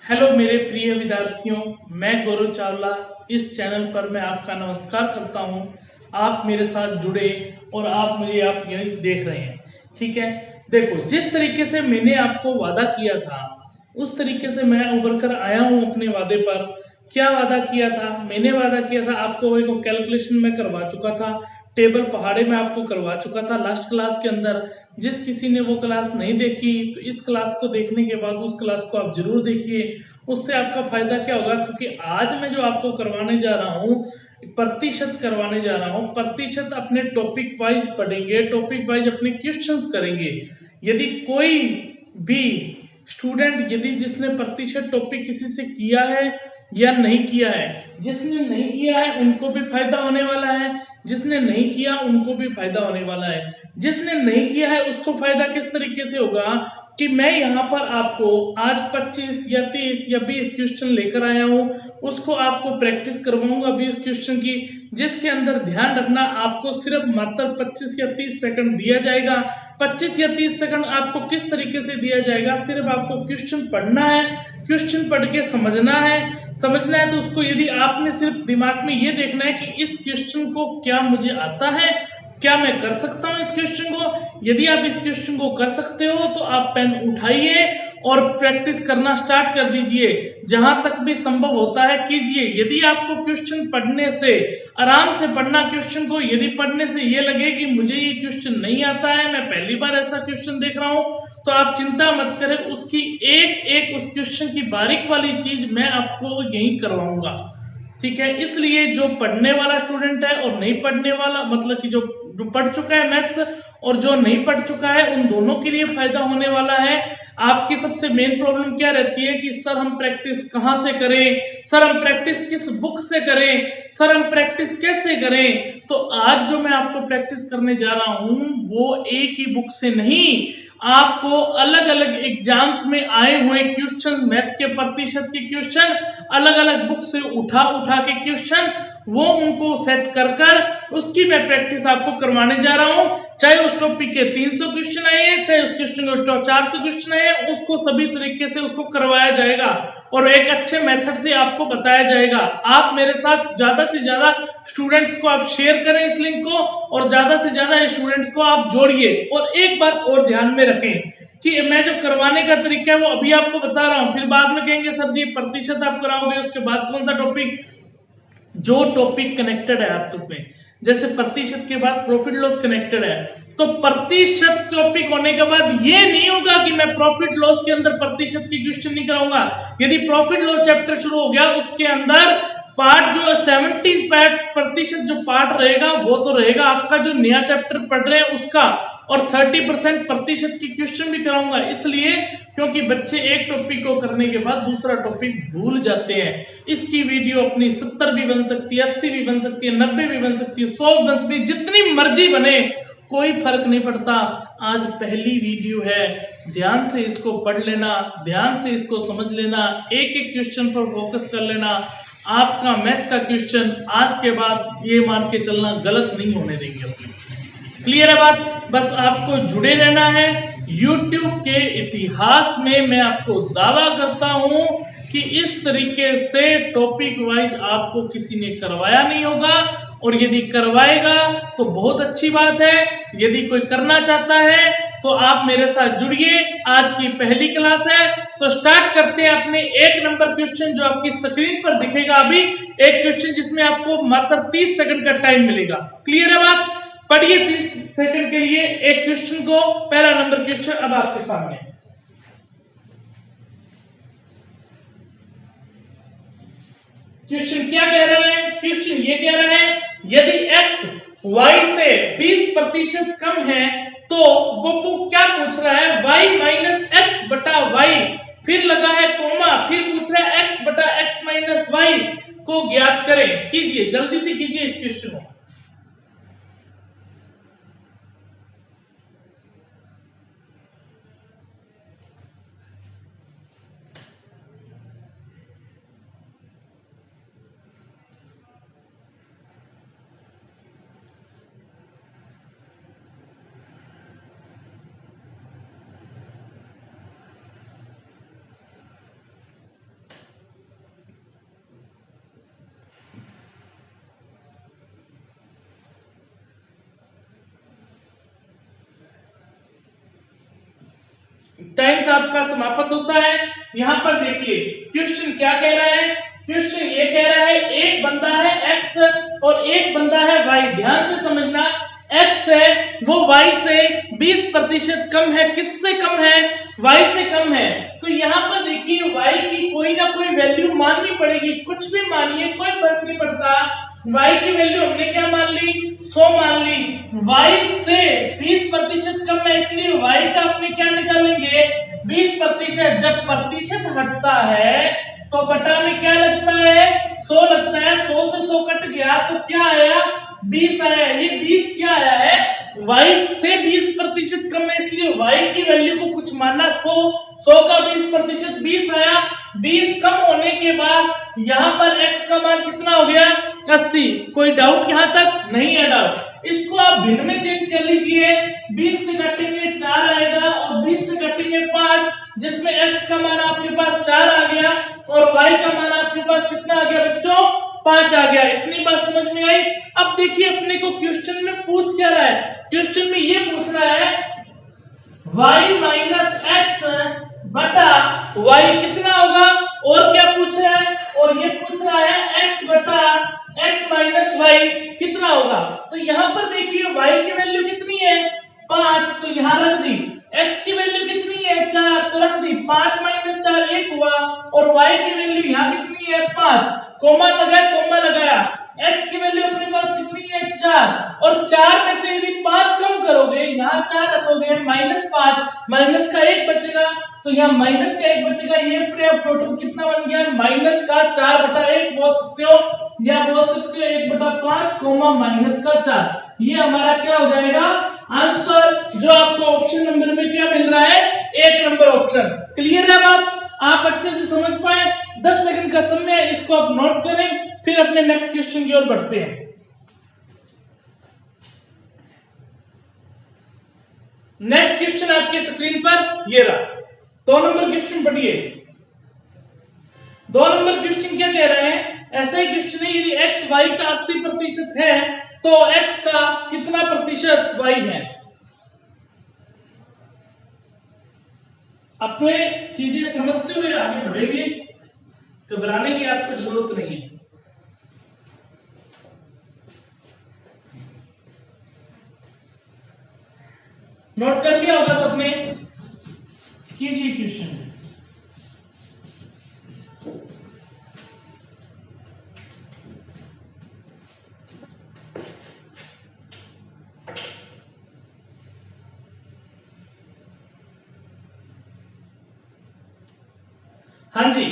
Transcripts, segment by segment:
Hello मेरे प्रिय विद्यार्थियों, मैं गौरव चावला। इस चैनल पर मैं आपका नमस्कार करता हूं। आप मेरे साथ जुड़े और आप यही देख रहे हैं। ठीक है, देखो, जिस तरीके से मैंने आपको वादा किया था उस तरीके से मैं उभर कर आया हूं अपने वादे पर। क्या वादा किया था? मैंने वादा किया था आपको एक कैलकुलेशन में करवा चुका था, टेबल पहाड़े में आपको करवा चुका था लास्ट क्लास के अंदर। जिस किसी ने वो क्लास नहीं देखी तो इस क्लास को देखने के बाद उस क्लास को आप जरूर देखिए। उससे आपका फायदा क्या होगा, क्योंकि आज मैं जो आपको करवाने जा रहा हूँ प्रतिशत करवाने जा रहा हूँ। प्रतिशत अपने टॉपिक वाइज पढ़ेंगे, टॉपिक वाइज अपने क्वेश्चंस करेंगे। यदि कोई भी स्टूडेंट यदि जिसने प्रतिशत टॉपिक किसी से किया है या नहीं किया है, जिसने नहीं किया है उनको भी फायदा होने वाला है, जिसने नहीं किया उनको भी फायदा होने वाला है। जिसने नहीं किया है उसको फायदा किस तरीके से होगा कि मैं यहाँ पर आपको आज 25 या 30 या 20 क्वेश्चन लेकर आया हूँ, उसको आपको प्रैक्टिस करवाऊंगा 20 क्वेश्चन की, जिसके अंदर ध्यान रखना आपको सिर्फ मात्र 25 या 30 सेकंड दिया जाएगा। 25 या 30 सेकंड आपको किस तरीके से दिया जाएगा? सिर्फ आपको क्वेश्चन पढ़ना है, क्वेश्चन पढ़ के समझना है तो उसको यदि आपने सिर्फ दिमाग में ये देखना है कि इस क्वेश्चन को क्या मुझे आता है, क्या मैं कर सकता हूं इस क्वेश्चन को। यदि आप इस क्वेश्चन को कर सकते हो तो आप पेन उठाइए और प्रैक्टिस करना स्टार्ट कर दीजिए। जहां तक भी संभव होता है कीजिए। यदि आपको क्वेश्चन पढ़ने से, आराम से पढ़ना क्वेश्चन को, यदि पढ़ने से ये लगे कि मुझे ये क्वेश्चन नहीं आता है, मैं पहली बार ऐसा क्वेश्चन देख रहा हूं, तो आप चिंता मत करें, उसकी एक एक उस क्वेश्चन की बारीक वाली चीज मैं आपको यही करवाऊंगा। ठीक है, इसलिए जो पढ़ने वाला स्टूडेंट है और नहीं पढ़ने वाला, मतलब कि जो जो पढ़ चुका है मैथ्स और जो नहीं पढ़ चुका है, उन दोनों के लिए फायदा होने वाला है। आपकी सबसे मेन प्रॉब्लम क्या रहती है कि सर हम प्रैक्टिस कहाँ से करें, सर हम प्रैक्टिस किस बुक से करें, सर हम प्रैक्टिस कैसे करें। तो आज जो मैं आपको प्रैक्टिस करने जा रहा हूं वो एक ही बुक से नहीं, आपको अलग अलग एग्जाम्स में आए हुए क्वेश्चन, मैथ के प्रतिशत के क्वेश्चन, अलग अलग बुक से उठा उठा के क्वेश्चन, वो उनको सेट कर कर उसकी मैं प्रैक्टिस आपको करवाने जा रहा हूं। चाहे उस टॉपिक के 300 क्वेश्चन आए हैं, चाहे उस क्वेश्चन के 400 क्वेश्चन आए हैं, उसको सभी तरीके से उसको करवाया जाएगा और एक अच्छे मेथड से आपको बताया जाएगा। आप मेरे साथ ज्यादा से ज्यादा स्टूडेंट्स को आप शेयर करें इस लिंक को, और ज्यादा से ज्यादा स्टूडेंट्स को आप जोड़िए। और एक बात और ध्यान में रखें कि मैं जो करवाने का तरीका है वो अभी आपको बता रहा हूं, फिर बाद में कहेंगे सर जी प्रतिशत आप कराओगे उसके बाद कौन सा टॉपिक। जो टॉपिक कनेक्टेड है आपस में, जैसे प्रतिशत के बाद प्रॉफिट लॉस कनेक्टेड है, तो प्रतिशत टॉपिक होने के बाद ये नहीं होगा कि मैं प्रॉफिट लॉस के अंदर प्रतिशत की क्वेश्चन नहीं कराऊंगा। यदि प्रॉफिट लॉस चैप्टर शुरू हो गया उसके अंदर पार्ट जो 70% जो पार्ट रहेगा वो तो रहेगा आपका जो नया चैप्टर पढ़ रहे हैं उसका, और 30% प्रतिशत की क्वेश्चन भी कराऊंगा। इसलिए क्योंकि बच्चे एक टॉपिक को करने के बाद दूसरा टॉपिक भूल जाते हैं। इसकी वीडियो अपनी 70 भी बन सकती है, 80 भी बन सकती है, 90 भी बन सकती है, 100 बन सकती है, जितनी मर्जी बने, कोई फर्क नहीं पड़ता। आज पहली वीडियो है, ध्यान से इसको पढ़ लेना, ध्यान से इसको समझ लेना, एक एक क्वेश्चन पर फोकस कर लेना। आपका मैथ का क्वेश्चन आज के बाद ये मान के चलना गलत नहीं होने देंगे अपने। क्लियर है बात? बस आपको जुड़े रहना है। YouTube के इतिहास में मैं आपको दावा करता हूं कि इस तरीके से टॉपिक वाइज आपको किसी ने करवाया नहीं होगा, और यदि करवाएगा तो बहुत अच्छी बात है। यदि कोई करना चाहता है तो आप मेरे साथ जुड़िए। आज की पहली क्लास है तो स्टार्ट करते हैं अपने 1 नंबर क्वेश्चन जो आपकी स्क्रीन पर दिखेगा अभी। एक क्वेश्चन जिसमें आपको मात्र 30 सेकंड का टाइम मिलेगा। क्लियर है बात? पढ़िए 30 सेकंड के लिए एक क्वेश्चन को। पहला नंबर क्वेश्चन अब आपके सामने। क्वेश्चन क्या कह रहा है? क्वेश्चन ये कह रहा है यदि x y से 20% कम है तो वो क्या पूछ रहा है, y माइनस एक्स बटा वाई, फिर लगा है कोमा, फिर पूछ रहा है x बटा एक्स माइनस वाई को ज्ञात करें। कीजिए, जल्दी से कीजिए इस क्वेश्चन को। टाइम्स आपका समाप्त होता है। यहाँ पर देखिए क्वेश्चन क्या कह रहा है, क्वेश्चन ये कह रहा है एक बंदा है x और एक बंदा है y। ध्यान से समझना, x है वो y से 20% कम है। किससे कम है? y से कम है। तो यहाँ पर देखिए y की कोई ना कोई वैल्यू माननी पड़ेगी, कुछ भी मानिए कोई फर्क नहीं पड़ता। y की वैल्यू हमने क्या मान ली? 100 मान ली। y से 20% कम है, इसलिए y का अपने क्या निकालेंगे? 20%। जब प्रतिशत हटता है तो बटा में क्या लगता है? 100 लगता है। 100 से 100 कट गया तो क्या आया? 20 आया। ये 20 क्या आया है? y से 20% कम है, इसलिए y की वैल्यू को कुछ मानना 100 का 20% 20 आया। 20 कम होने के बाद यहाँ पर x का मान कितना हो गया? 80। कोई डाउट यहाँ तक? नहीं है डाउट। इसको आप भिन्न में चेंज कर लीजिए। 20 से काटेंगे 4 आएगा और 20 से काटेंगे 5, जिसमें x का मान आपके पास 4 आ गया और y का मान आपके पास कितना आ गया बच्चों? 5 आ गया। इतनी बात समझ में आई? अब देखिए अपने को क्वेश्चन में पूछ क्या रहा है। क्वेश्चन में ये पूछ रहा है y माइनस एक्स बटा y कितना होगा, और क्या पूछ रहा है? और ये पूछ रहा है x बटा x माइनस y कितना होगा। तो यहाँ पर देखिए y की वैल्यू कितनी है? 5, तो यहाँ रख दी। x की वैल्यू कितनी है? 4, तो रख दी। 5 माइनस 4 1 हुआ और y की वैल्यू यहाँ कितनी है? 5। कोमा लगाया। x की वैल्यू अपने पास कितनी है? 4, और 4 में से यदि 5 कम करोगे, यहाँ 4 रखोगे, -5, माइनस का 1 बचेगा, तो यहाँ माइनस का 1 बचेगा। ये अपने आप टोटल कितना बन गया? माइनस का 4/1 बोल सकते हो, या बोल सकते हो 1/5 कोमा माइनस का 4। ये हमारा क्या हो जाएगा? आंसर, जो आपको ऑप्शन नंबर में क्या मिल रहा है? 1 नंबर ऑप्शन। क्लियर है बात? आप अच्छे से समझ पाए? 10 सेकंड का समय है, इसको आप नोट करें, फिर अपने नेक्स्ट क्वेश्चन की ओर बढ़ते हैं। नेक्स्ट क्वेश्चन आपकी स्क्रीन पर ये रहा। 2 नंबर क्वेश्चन पढ़िए। 2 नंबर क्वेश्चन क्या कह रहे हैं? ऐसा ही क्वेश्चन है, यदि x y का 80% है तो x का कितना प्रतिशत y है। अपने चीजें समझते हुए आगे बढ़ेंगे, घबराने की आपको जरूरत नहीं है। नोट कर लिया होगा सबने? कीजिए क्वेश्चन। हाँ जी,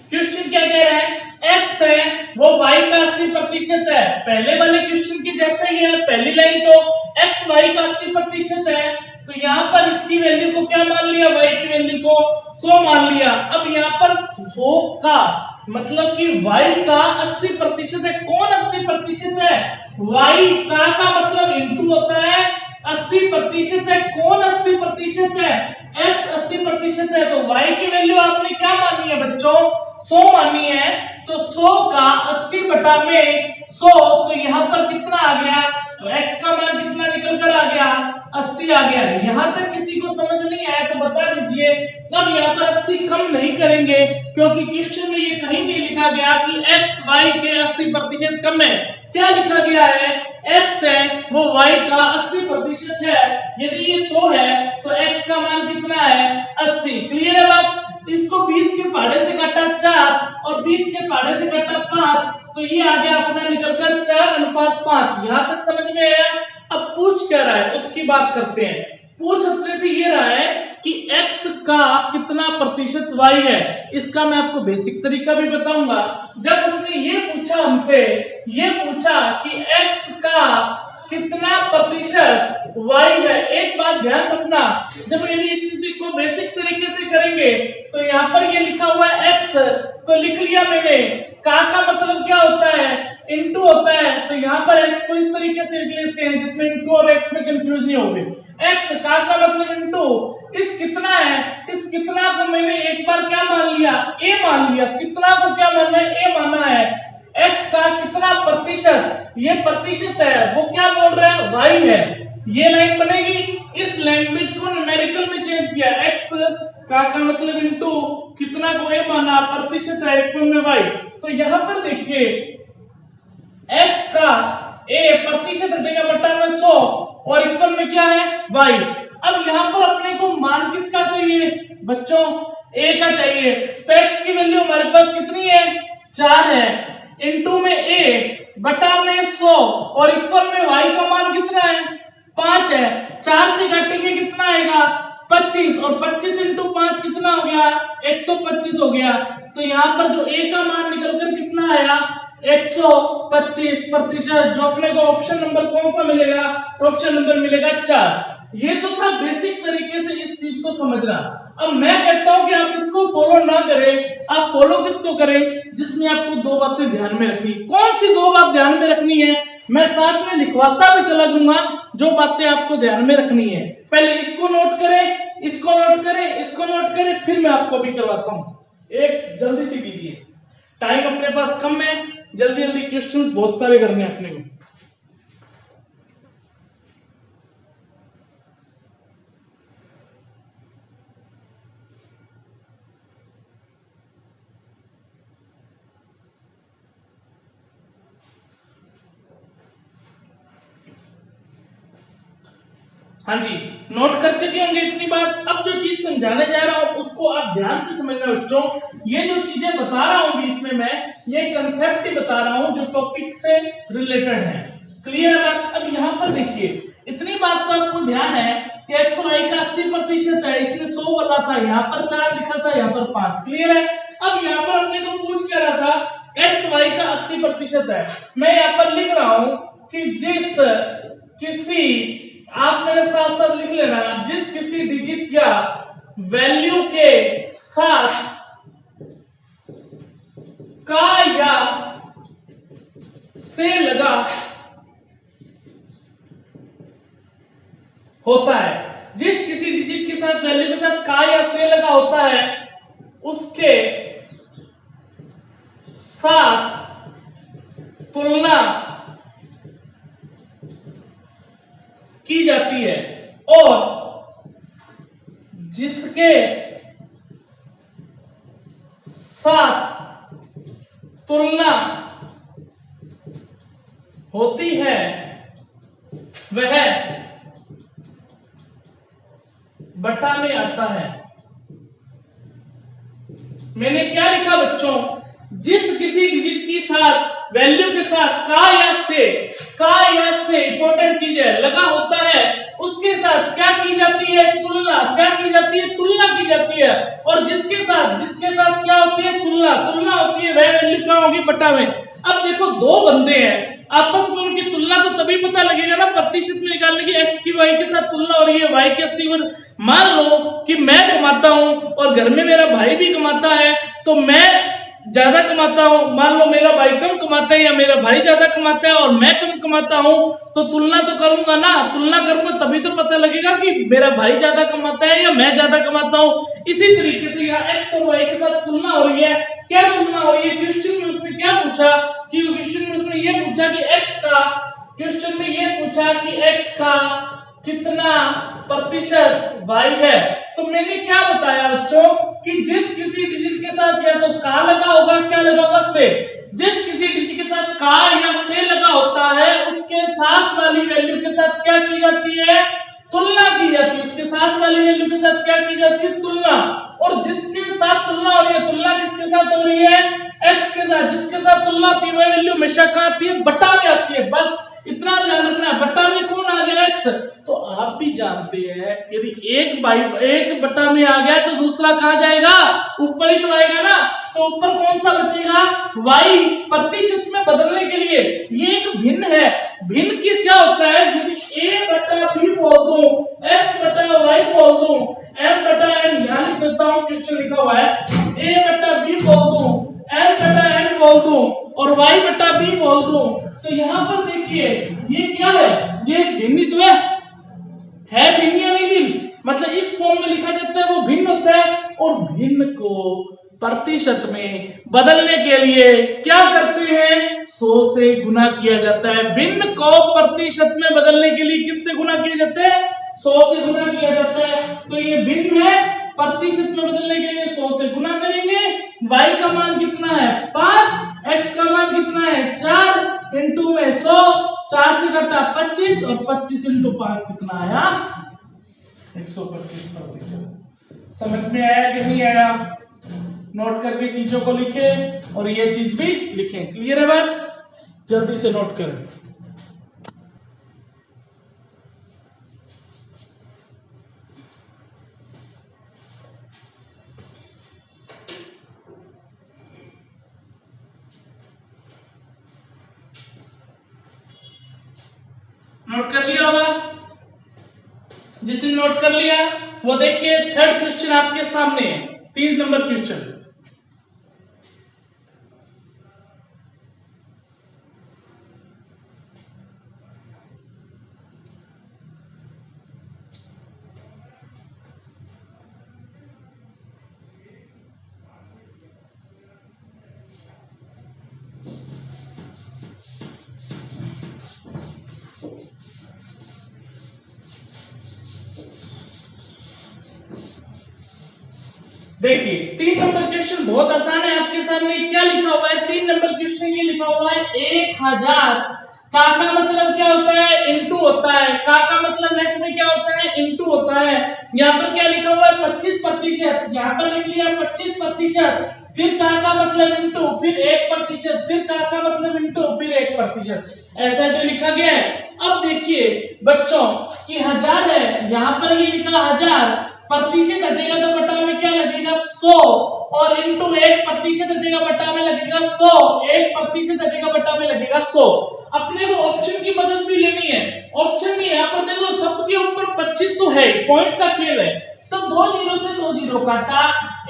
क्वेश्चन क्या कह रहा है? x है वो y का 80% है। पहले वाले क्वेश्चन की जैसा ही है, पहली लाइन तो x y का 80% है, तो यहाँ पर इसकी वैल्यू को क्या मान लिया? y की वैल्यू को 100 मान लिया। अब यहाँ पर 100 का मतलब कि y का 80% है। कौन 80% है? y का मतलब इंटू होता है 80% है। कौन 80% है? x 80% है, तो y की वैल्यू आपने क्या मानी है बच्चों? 100 मानी है। तो 100 का 80 बटा में 100, तो यहाँ पर कितना आ गया? x का मान कितना निकल कर आ गया? 80 आ गया। यहाँ तक किसी को समझ नहीं आया तो बता दीजिए। अब यहाँ पर 80 कम नहीं करेंगे, क्योंकि क्वेश्चन में ये कहीं नहीं लिखा गया कि x y के 80% कम है। क्या लिखा गया है? x है वो y का 80% है। यदि ये 100 है तो x का मान कितना है? 80। क्लियर है बात? इसको 20 के पहाड़े से काटा 4 और 20 के पहाड़े से काटा 5, तो ये आ गया अपना निकलकर 4:5। यहाँ तक समझ में आया? अब पूछ क्या रहा है उसकी बात करते हैं। पूछ अपने से ये रहा है कि x का कितना प्रतिशत y है। इसका मैं आपको बेसिक तरीका भी बताऊंगा। जब उसने ये पूछा हमसे, ये पूछा कि x का कितना प्रतिशत y है, एक बात ध्यान रखना, जब यदि स्थिति को बेसिक तरीके से करेंगे तो यहाँ पर ये लिखा हुआ है x, तो लिख लिया मैंने। का मतलब क्या होता है? इनटू होता है। तो यहाँ पर x को इस तरीके से लिख लेते हैं जिसमें इनटू और x में कंफ्यूज नहीं होगे। x का मतलब इनटू इस कितना है, इस कितना को मैंने एक बार क्या मान लिया? a मान लिया। कितना को क्या मानना है? a माना है। x का कितना प्रतिशत, ये प्रतिशत है, वो क्या बोल रहा है? y है। ये लाइन बनेगी। इस लैंग्वेज को न्यूमेरिकल में चेंज किया, x का मतलब इनटू कितना को ए माना, प्रतिशत है इक्वल में y। तो यहां पर देखिए x का a प्रतिशत हटेगा बटा में 100 और इक्वल में क्या है y। अब यहां पर अपने को मान किसका चाहिए बच्चों, a का चाहिए। तो x की वैल्यू हमारे पास कितनी है 4 है, इनटू में a बटा में 100 और इक्वल में y का मान कितना है 5 है। 4 से घटेंगे कितना आएगा 25 और 25 इंटू 5 कितना हो गया 125 हो गया। तो यहाँ पर जो a का मान निकलकर कितना आया 125%, जो अपने को ऑप्शन नंबर कौन सा मिलेगा, ऑप्शन नंबर मिलेगा 4। ये तो था बेसिक तरीके से इस चीज को समझना। अब मैं कहता हूं कि आप इसको फॉलो ना करें, आप फॉलो किसको करें जिसमें आपको दो बातें ध्यान में रखनी। कौन सी दो बात ध्यान में रखनी है मैं साथ में लिखवाता भी चला दूंगा, जो बातें आपको ध्यान में रखनी है। पहले इसको नोट करें, इसको नोट करें, इसको नोट करें, फिर मैं आपको भी करवाता हूं। एक जल्दी से कीजिए, टाइम अपने पास कम है, जल्दी जल्दी क्वेश्चंस बहुत सारे करने हैं अपने को। हाँ जी, नोट कर चुके होंगे इतनी बात। अब जो चीज समझाने जा रहा हूं उसको आप ध्यान से समझना बच्चों। ये जो चीजें बता रहा हूं बीच में मैं, ये कंसेप्ट ही बता रहा हूं जो टॉपिक से रिलेटेड है। क्लियर है बात। अब यहाँ पर देखिए, इतनी बात तो आपको ध्यान है कि एक्स वाई का 80% है, इसने 100 बोला था, यहाँ पर 4 लिखा था, यहाँ पर 5। क्लियर है। अब यहाँ पर अपने को पूछ क्या रहा था, एक्स वाई का 80% है। मैं यहाँ पर लिख रहा हूं कि जिस किसी, आप मेरे साथ साथ लिख लेना, जिस किसी डिजिट या वैल्यू के साथ का या से लगा होता है, जिस किसी डिजिट के साथ वैल्यू के साथ का या से लगा होता है उसके साथ तुलना की जाती है और जिसके साथ तुलना होती है वह बटा में आता है। मैंने क्या लिखा बच्चों, जिस किसी डिजिट के साथ वैल्यू के साथ का या से इंपॉर्टेंट चीज है लगा होता है, उसके साथ क्या की जाती है तुलना, क्या की जाती है तुलना की जाती है। और जिसके साथ क्या होती है तुलना होती है, वह वैल्यू क्या होगी बटा में। अब देखो दो बंदे हैं, आपस में उनकी तुलना तो तभी पता लगेगा ना, प्रतिशत में निकालने की एक्स की वाई के साथ तुलना हो रही है, वाई के 80। मान लो कि मैं कमाता हूं और घर में मेरा भाई भी कमाता है, तो मैं ज्यादा कमाता हूं, मान लो मेरा भाई कम कमाता है या मेरा भाई ज्यादा कमाता है और मैं कम कमाता हूं, तो तुलना तो करूंगा ना, तुलना करूंगा तभी तो पता लगेगा कि मेरा भाई ज्यादा कमाता है या मैं ज्यादा कमाता हूं। इसी तरीके से यहाँ एक्स और वाई के साथ तुलना हो रही है। क्या तुलना हो रही है, क्वेश्चन में उसने क्या पूछा कि क्वेश्चन में उसने ये पूछा कि एक्स का कितना प्रतिशत वाई है। तो मैंने क्या बताया बच्चों कि जिस किसी डिजिट के साथ या तो का लगा होगा, क्या लगा होगा से, जिस किसी डिजिट के साथ का या से लगा होता है उसके साथ वाली वैल्यू के साथ क्या की जाती है तुलना की जाती है, उसके साथ वाली वैल्यू के साथ क्या की जाती है तुलना। और जिसके साथ तुलना हो रही है, तुलना किसके साथ हो रही है एक्स के साथ, जिसके साथ तुलना होती है वह वैल्यू हमेशा कहां आती है बटा में आती है। बस इतना ध्यान रखना, बटा में कौन आ गया एक्स। तो आप भी जानते हैं यदि एक बटा में आ गया तो दूसरा कहां जाएगा ऊपर ही तो आएगा ना, तो ऊपर कौन सा बचेगा y प्रतिशत में बदलने के लिए। ये एक भिन्न है, भिन्न की क्या होता है, यदि a बटा b बोल दूं, x बटा y बोल दूं, m बटा n, यहां लिख देता हूं क्वेश्चन लिखा हुआ है, a बटा b बोल दूं, m बटा n बोल दूं और y बटा b बोल दूं, तो यहां पर देखिए ये क्या है, ये भिन्नत्व है भिन्न या नहीं भिन्न, मतलब इस फॉर्म में लिखा जाता है वो भिन्न होता है। और भिन्न को प्रतिशत में बदलने के लिए क्या करते हैं 100 से गुना किया जाता है। भिन्न को प्रतिशत में बदलने के लिए किससे गुना किया जाता है 100 से गुना किया जाता है। तो ये भिन्न है प्रतिशत में बदलने के लिए 100 से गुना करेंगे। y का मान कितना है 5, x का मान कितना है 4 इंटू में 100, 4 से घटा 25 और 25 इंटू 5 कितना आया 125%। समझ में आया कि नहीं आया? नोट करके चीजों को लिखे और ये चीज भी लिखें। क्लियर है बात? जल्दी से नोट करें। नोट कर लिया होगा? जिसने नोट कर लिया वो देखिए थर्ड क्वेश्चन आपके सामने है, 3 नंबर क्वेश्चन। देखिए 3 नंबर क्वेश्चन बहुत आसान है आपके सामने। क्या लिखा हुआ है 3 नंबर क्वेश्चन? ये लिखा हुआ है 1000 का मतलब क्या होता है इनटू होता है। का मतलब नेक्स्ट में क्या होता है इनटू होता है। यहाँ पर क्या लिखा हुआ है 25%, यहाँ पर लिख लिया 25%, फिर का मतलब इनटू, फिर 1%, फिर का मतलब इनटू, फिर 1%, ऐसा जो लिखा गया है। अब देखिए बच्चों कि 1000 है, यहाँ पर ये लिखा 1000, प्रतिशत हटेगा तो बटा में क्या लगेगा 100 और इनटू 1% हटेगा बटा में लगेगा 100, 1% हटेगा बटा में लगेगा 100। अपने को ऑप्शन की मदद भी लेनी है। ऑप्शन में यहाँ पर देखो सबके ऊपर 25 तो है, पॉइंट का खेल है, तो 2 जीरो से 2 जीरो काटा,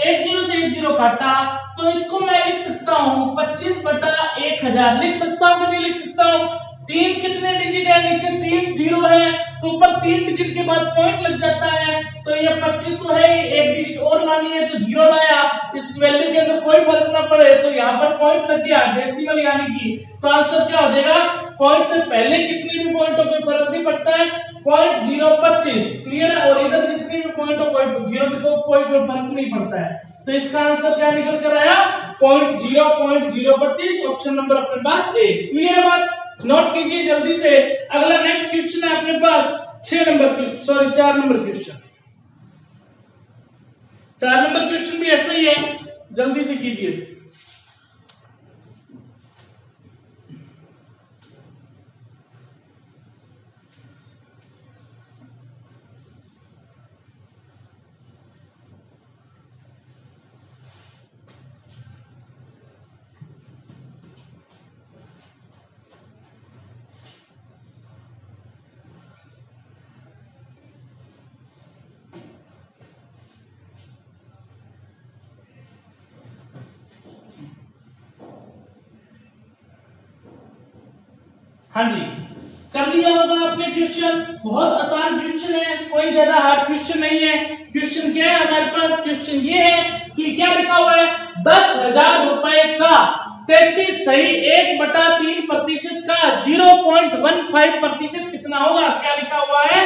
1 जीरो से 1 जीरो काटा, तो इसको मैं लिख सकता हूँ 25 बटा 1000 लिख सकता हूँ। कैसे लिख सकता हूँ? 3 कितने डिजिट है? नीचे 3 जीरो है तो ऊपर 3 डिजिट के बाद पॉइंट लग जाता है, तो ये 25 तो है, एक डिजिट और लानी है तो जीरो लाया, इस वैल्यू के अंदर कोई फर्क ना पड़े तो यहाँ पर पॉइंट लग गया डेसिमल यानी कि, तो आंसर क्या हो जाएगा? पॉइंट से पहले कितने भी पॉइंट हो कोई फर्क नहीं पड़ता है, 0.025। क्लियर है? और इधर जितने भी पॉइंट हो कोई जीरो को कोई फर्क नहीं पड़ता है, तो इसका आंसर क्या निकल कर आया 0.025। ऑप्शन नंबर अपने पास ए। क्लियर है बात? नोट कीजिए जल्दी से। अगला नेक्स्ट क्वेश्चन है अपने पास 4 नंबर क्वेश्चन। 4 नंबर क्वेश्चन भी ऐसा ही है, जल्दी से कीजिए। हाँ जी, कर लिया होगा आपने क्वेश्चन। बहुत आसान क्वेश्चन है, कोई ज्यादा हार्ड क्वेश्चन नहीं है। क्वेश्चन क्या है हमारे पास? क्वेश्चन ये है कि क्या लिखा हुआ है 10,000 रुपए का 33 सही 1/3% का 0.15% कितना होगा? क्या लिखा हुआ है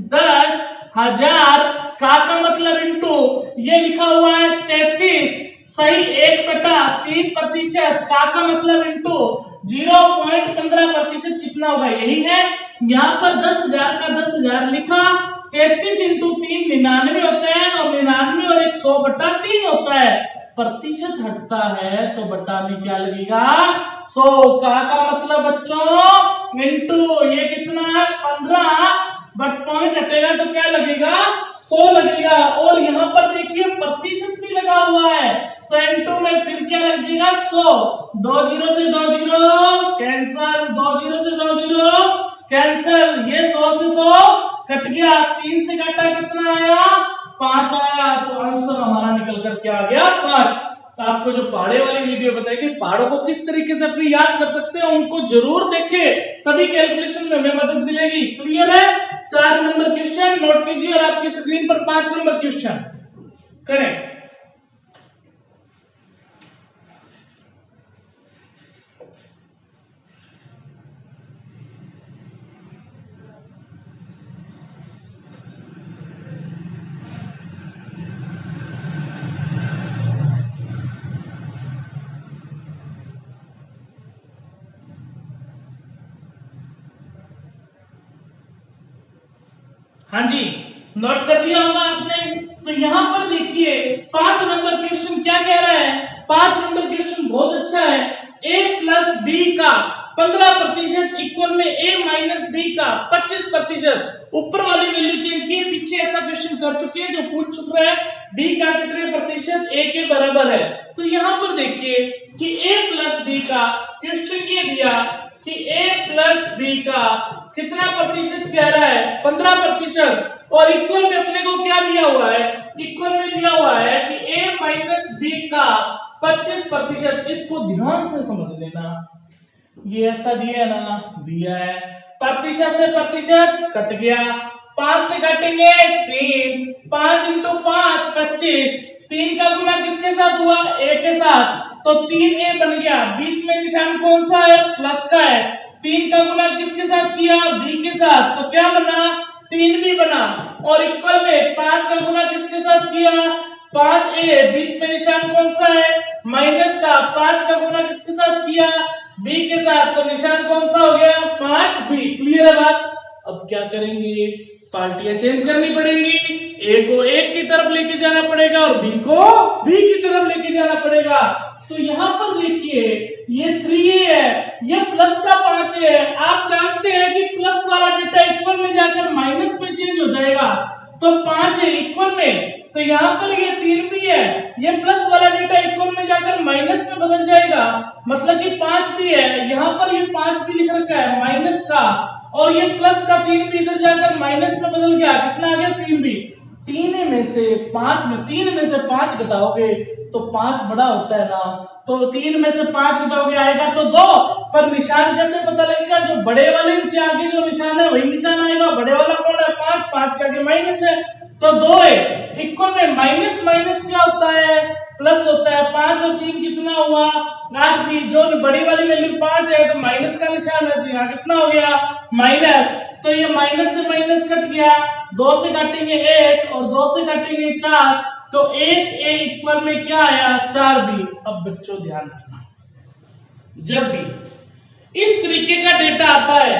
10,000 का मतलब इनटू ये लिखा हुआ है 33 सही 1/3% का मतलब इनटू 0.15% कितना होगा? यही है। यहाँ पर 10,000 का 10,000 लिखा, 33 इंटू 3 99 होता है और 99 और 100/3 होता है। प्रतिशत हटता है तो बटा में क्या लगेगा 100। का मतलब बच्चों इनटू ये कितना है 15, बट पॉइंट हटेगा तो क्या लगेगा 100 लगेगा। और यहाँ पर देखिए प्रतिशत भी लगा हुआ है तो इनटू में फिर क्या लग जाएगा 100। 2 जीरो से 2 जीरो कैंसल, 2 जीरो से 2 जीरो कैंसल, ये 100 से 100 कट गया, 3 से घटा कितना आया 5 आया, तो आंसर हमारा निकल कर क्या आ गया 5। तो आपको जो पहाड़े वाली वीडियो बताई थी पहाड़ों को किस तरीके से अपनी याद कर सकते हैं उनको जरूर देखें, तभी कैलकुलेशन में हमें मदद मिलेगी। क्लियर है? 4 नंबर क्वेश्चन नोट कीजिए और आपकी स्क्रीन पर 5 नंबर क्वेश्चन करें। हाँ जी, नोट कर लिया होगा आपने। तो यहाँ पर देखिए 5 नंबर क्वेश्चन क्या कह रहा है। 5 नंबर क्वेश्चन बहुत अच्छा है। a प्लस बी का 15% इक्वल में a माइनस बी का 25%। ऊपर वाली वैल्यू चेंज की, पीछे ऐसा क्वेश्चन कर चुके हैं जो पूछ चुका है b का कितने प्रतिशत a के बराबर है। तो यहाँ पर देखिए कि a प्लस बी का क्वेश्चन ये दिया कि a प्लस बी का कितना प्रतिशत कह रहा है, 15%। और इक्वल में अपने को क्या दिया हुआ है, इक्वल में दिया हुआ है कि a माइनस बी का 25%। इसको ध्यान से समझ लेना, ये ऐसा दिया है ना, दिया है। प्रतिशत से प्रतिशत कट गया, 5 से काटेंगे 3, 5 इंटू 5 25। 3 का गुना किसके साथ हुआ, a के साथ, तो 3a बन गया। बीच में निशान कौन सा है, प्लस का है। 3 का गुना किसके साथ किया, b के साथ, तो क्या बना, 3b बना। और इक्वल में 5 का गुना किसके साथ किया, 5a, बीच में निशान कौन सा है, माइनस का। 5 का गुना किसके साथ किया, b के साथ, तो निशान कौन सा हो गया, 5b। क्लियर है बात। अब क्या करेंगे, पार्टियां चेंज करनी पड़ेंगी। a को एक की तरफ लेके जाना पड़ेगा और b को b की तरफ लेके जाना पड़ेगा। तो यहाँ पर देखिए ये 3a है, ये प्लस का 5a है। आप जानते हैं कि प्लस वाला डेटा इक्वल में जाकर माइनस में चेंज हो जाएगा, तो 5a इक्वल में, तो यहाँ पर ये 3b है, ये प्लस वाला डेटा इक्वल में जाकर माइनस में बदल जाएगा, मतलब कि 5b है। यहाँ पर ये 5b लिख रखा है माइनस का, और ये प्लस का 3b इधर जाकर माइनस में बदल गया। कितना आ गया, 3b। 3 में से 5 में 3 में से 5 घटाओगे तो 5 बड़ा होता है ना, तो 3 में से 5 घटाओगे आएगा तो 2। पर निशान कैसे पता लगेगा, जो बड़े वाले के आगे जो निशान है वही निशान आएगा। बड़े वाला कौन है, 5, 5 के आगे माइनस है, तो 2 है। इक्वल में माइनस माइनस क्या होता है, प्लस होता है। 5 और 3 कितना हुआ, 8 भी। जो बड़ी वाली वैल्यू 5 है तो माइनस का निशान है, तो यहाँ कितना हो गया, माइनस। तो ये माइनस से माइनस कट गया, 2 से काटेंगे 1 और 2 से काटेंगे 4, तो 1a इक्वल में क्या आया, 4b। अब बच्चों ध्यान रखना, जब भी इस तरीके का डेटा आता है,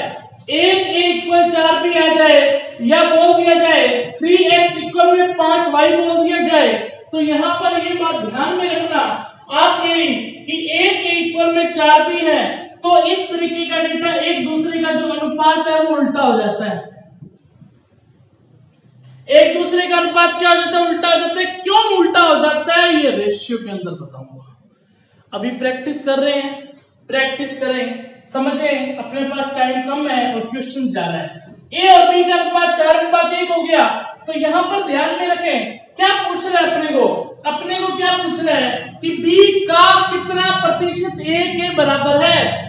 1a इक्वल 4b आ जाए, या बोल दिया जाए 3x इक्वल में 5y बोल दिया जाए, तो यहां पर ये बात ध्यान में रखना आप मेरी कि 1a इक्वल में 4b है, तो इस तरीके का डेटा एक दूसरे का जो अनुपात है वो उल्टा हो जाता है। एक दूसरे का अनुपात क्या हो जाता है, उल्टा हो जाता है। क्यों उल्टा हो जाता है, ये रेशियो के अंदर बताऊंगा। अभी प्रैक्टिस कर रहे हैं, प्रैक्टिस करें, समझें। अपने पास टाइम कम है और क्वेश्चन ज्यादा है। ए और बी का अनुपात 4:1 हो गया, तो यहां पर ध्यान में रखें क्या पूछ रहा है अपने को, अपने को क्या पूछ रहा है कि बी का कितना प्रतिशत ए के बराबर है।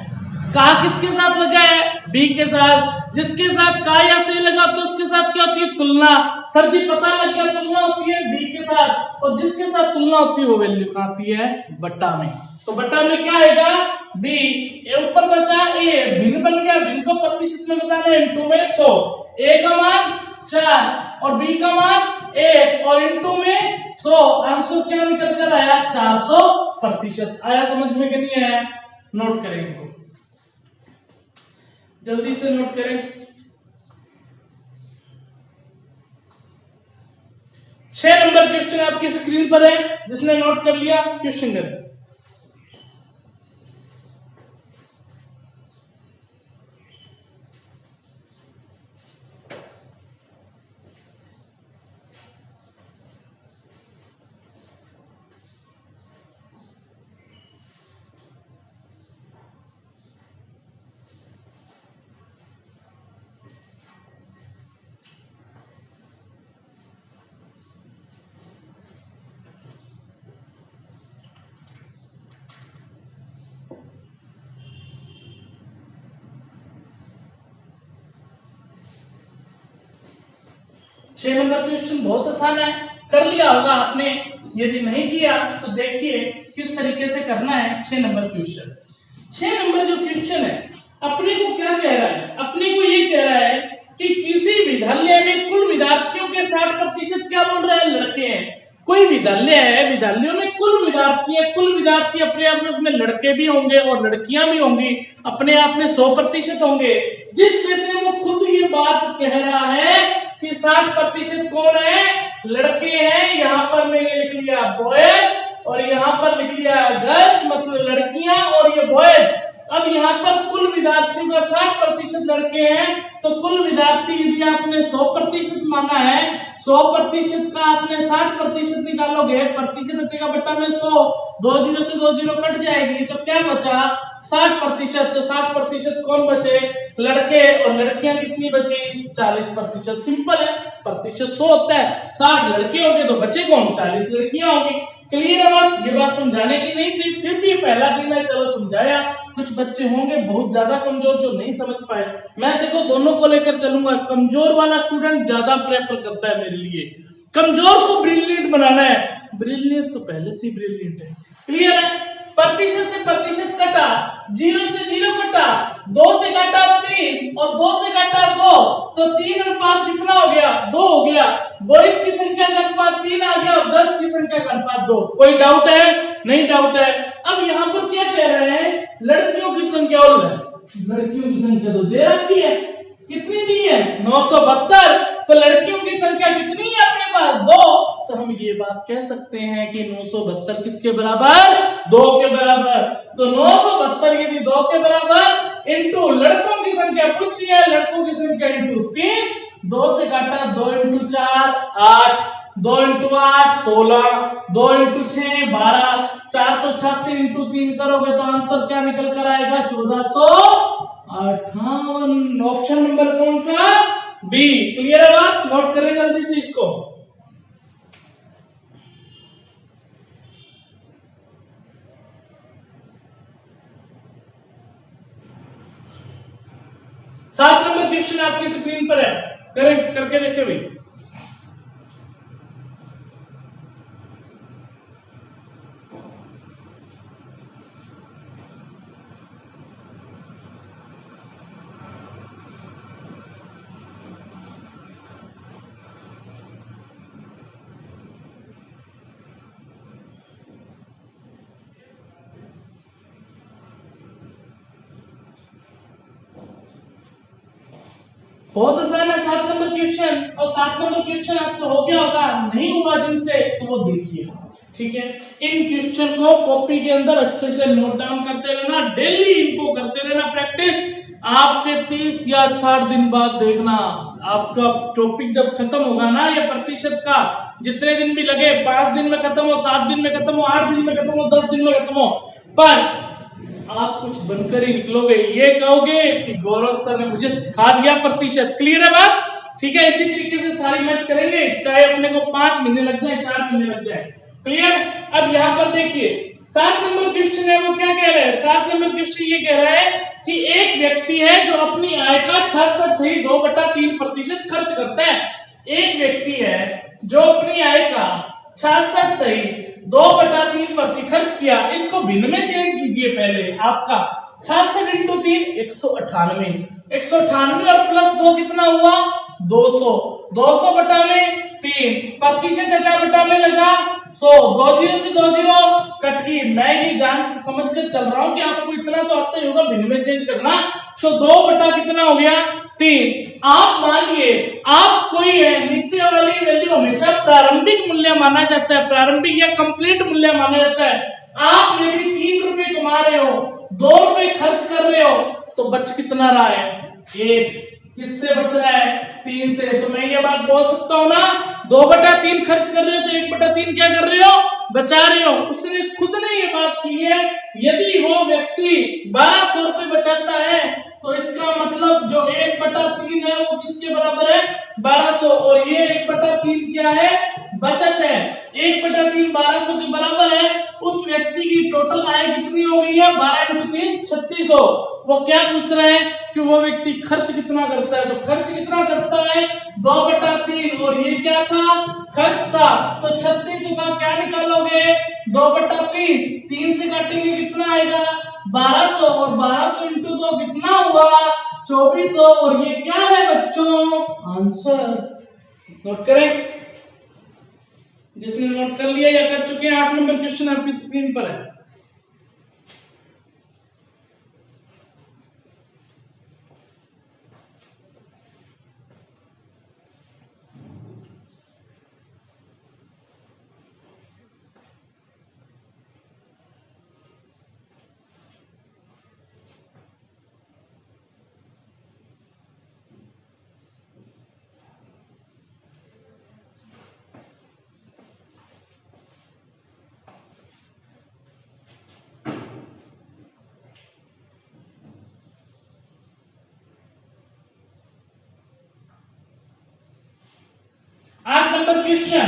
का किसके साथ लगा है, बी के साथ। जिसके साथ का या से लगा तो उसके साथ क्या होती है, तुलना। सर जी पता लग गया, तुलना होती है बी के साथ, और जिसके साथ तुलना होती है वो वैल्यू कहां आती है, बट्टा में। तो बट्टा में क्या आएगा, बी। ऊपर बचा ए, भिन्न बन गया, भिन्न को प्रतिशत में बताना है, इनटू में 100। ए का मान 4 और बी का मान 1 और इनटू में 100। आंसर क्या निकल कर आया, 400%। आया समझ में कि नहीं आया, नोट करें इनको, जल्दी से नोट करें। 6 नंबर क्वेश्चन आपकी स्क्रीन पर है, जिसने नोट कर लिया क्वेश्चन करें। छह नंबर क्वेश्चन बहुत आसान है, कर लिया होगा आपने। यदि नहीं किया तो देखिए किस तरीके से करना है। 6 नंबर क्वेश्चन, 6 नंबर जो क्वेश्चन है अपने को क्या कह रहा है, अपने को ये कह रहा है कि किसी विद्यालय में कुल विद्यार्थियों के 60% क्या बोल रहे हैं, लड़के हैं। कोई विद्यालय है, विद्यालयों में कुल विद्यार्थी है, कुल विद्यार्थी अपने आप में उसमें लड़के भी होंगे और लड़कियां भी होंगी, अपने आप में 100% होंगे। जिस वजह से वो खुद ये बात कह रहा है कि 60% कौन है? लड़के हैं। यहाँ पर मैंने लिख लिया बॉयज और यहाँ पर लिख लिया गर्ल्स, मतलब लड़कियां और ये बॉयज। अब यहाँ पर कुल विद्यार्थियों का 60% लड़के हैं, तो कुल विद्यार्थी यदि आपने 100% माना है, 100% का आपने 60% निकालोगे, प्रतिशत बचेगा बट्टा में 100, 2 जीरो से 2 जीरो कट जाएगी, तो क्या बचा? 60%। तो 60% कौन बचे? लड़के। और लड़कियां कितनी बची? 40%। सिंपल है, प्रतिशत 100 होता है, 60 लड़के होंगे तो बचे कौन? 40 लड़कियां होंगी। क्लियर है बात? ये बात समझाने की नहीं थी, फिर भी पहला दिन है, चलो समझाया। कुछ बच्चे होंगे बहुत ज्यादा कमजोर जो नहीं समझ पाए। मैं देखो दोनों को लेकर चलूंगा। कमजोर वाला स्टूडेंट ज्यादा प्रेफर करता है मेरे लिए, कमजोर को ब्रिलियंट बनाना है। ब्रिलियंट तो पहले से ब्रिलियंट है। क्लियर है? प्रतिशत से प्रतिशत कटा, 0 से 0 कटा, 2 से काटा 3 और 2 से काटा 2, तो 3 अनुपात कितना हो गया? 2 हो गया। बॉयज की संख्या का अनुपात 3 आ गया और गर्ल्स की संख्या का अनुपात 2। कोई डाउट है? नहीं डाउट है। अब यहाँ पर क्या कह रहे हैं? लड़कियों की संख्या और है, लड़कियों की संख्या तो दे रखी है, कितनी दी है? 972। तो लड़कियों की संख्या कितनी है अपने पास? 2। तो हम ये बात कह सकते हैं कि 972 किसके बराबर? 2 के बराबर। तो 972 यदि 2 के बराबर इंटू लड़कों की संख्या पूछी है, लड़कों की संख्या इंटू 3, 2 से काटा 2 इंटू 4 8, 2 इंटू 8 16, 2 इंटू 6 12, 486 इंटू 3 करोगे तो आंसर क्या निकल कर आएगा? 1458। ऑप्शन नंबर कौन सा? बी। क्लियर है बात? नोट करें जल्दी से इसको। सात नंबर क्वेश्चन आपकी स्क्रीन पर है, करें करके देखिए भाई। बहुत आसान है 7 नंबर क्वेश्चन। और 7 नंबर क्वेश्चन आपसे हो गया होगा, नहीं हुआ जिनसे तो वो देखिए। ठीक है, इन क्वेश्चन को कॉपी के अंदर अच्छे से नोट डाउन करते रहना, डेली इनको करते रहना प्रैक्टिस। आपके 30 या 60 दिन बाद देखना, आपका टॉपिक जब खत्म होगा ना, ये प्रतिशत का जितने दिन भी लगे, 5 दिन में खत्म हो, 7 दिन में खत्म हो, 8 दिन में खत्म हो, 10 दिन में खत्म हो, पर आप कुछ बनकर ही निकलोगे। ये कहोगे कि गौरव सर ने मुझे सिखा दिया प्रतिशत। क्लियर है बात? ठीक है, इसी तरीके से सारी मैथ करेंगे, चाहे अपने को 5 महीने लग जाए, 4 महीने लग जाए। क्लियर? अब यहाँ पर देखिए 7 नंबर क्वेश्चन है, वो क्या कह रहा है? 7 नंबर क्वेश्चन ये कह रहा है कि एक व्यक्ति है जो अपनी आय का 66.2/3% खर्च करता है। एक व्यक्ति है जो अपनी आय का 66.2/3 खर्च किया। इसको भिन्न में चेंज कीजिए। पहले आपका 66 इंटू 3 198, 198 और प्लस 2 कितना हुआ? 200, 200 बटा में 3, प्रतिशत घटा बटा में लगा 100, 2 जीरो से 2 जीरो कट गई। मैं ये जान समझ कर चल रहा हूं कि आपको इतना तो आता ही होगा भिन्न में चेंज करना। तो 2 बटा कितना हो गया? 3। आप मानिए आप कोई है, नीचे वाली वैल्यू हमेशा प्रारंभिक मूल्य माना जाता है, प्रारंभिक या कंप्लीट मूल्य माना जाता है। आप यदि 3 रुपए कमा रहे हो, 2 रुपए खर्च कर रहे हो, तो बच कितना रहा है? 1। किससे बच रहा है? 3 से। तो मैं ये बात बोल सकता हूं ना, 2/3 खर्च कर रहे हो तो 1/3 क्या कर रहे हो? बचा रहे हो। उसने खुद ने ये बात की है। यदि वो व्यक्ति 1200 रुपए बचाता है तो इसका मतलब जो 1/3 है वो किसके बराबर है? 1200। और ये 1/3 क्या है? बचत है। 1/3 1200 के बराबर है। उस व्यक्ति की टोटल आय कितनी हो गई है? 12 इंटू 3 3600। वो क्या पूछ रहे हैं कि वो व्यक्ति खर्च कितना करता है? तो खर्च कितना करता है? 2/3। और ये क्या था? खर्च था। तो 3600 का क्या निकालोगे? 2/3, 3 से काटेंगे कितना आएगा? 1200। और 1200 इंटू 2 कितना हुआ? 2400। और ये क्या है बच्चों? आंसर। नोट करें, जिसने नोट कर लिया या कर चुके हैं। 8 नंबर क्वेश्चन आपकी स्क्रीन पर है। 8 नंबर क्वेश्चन,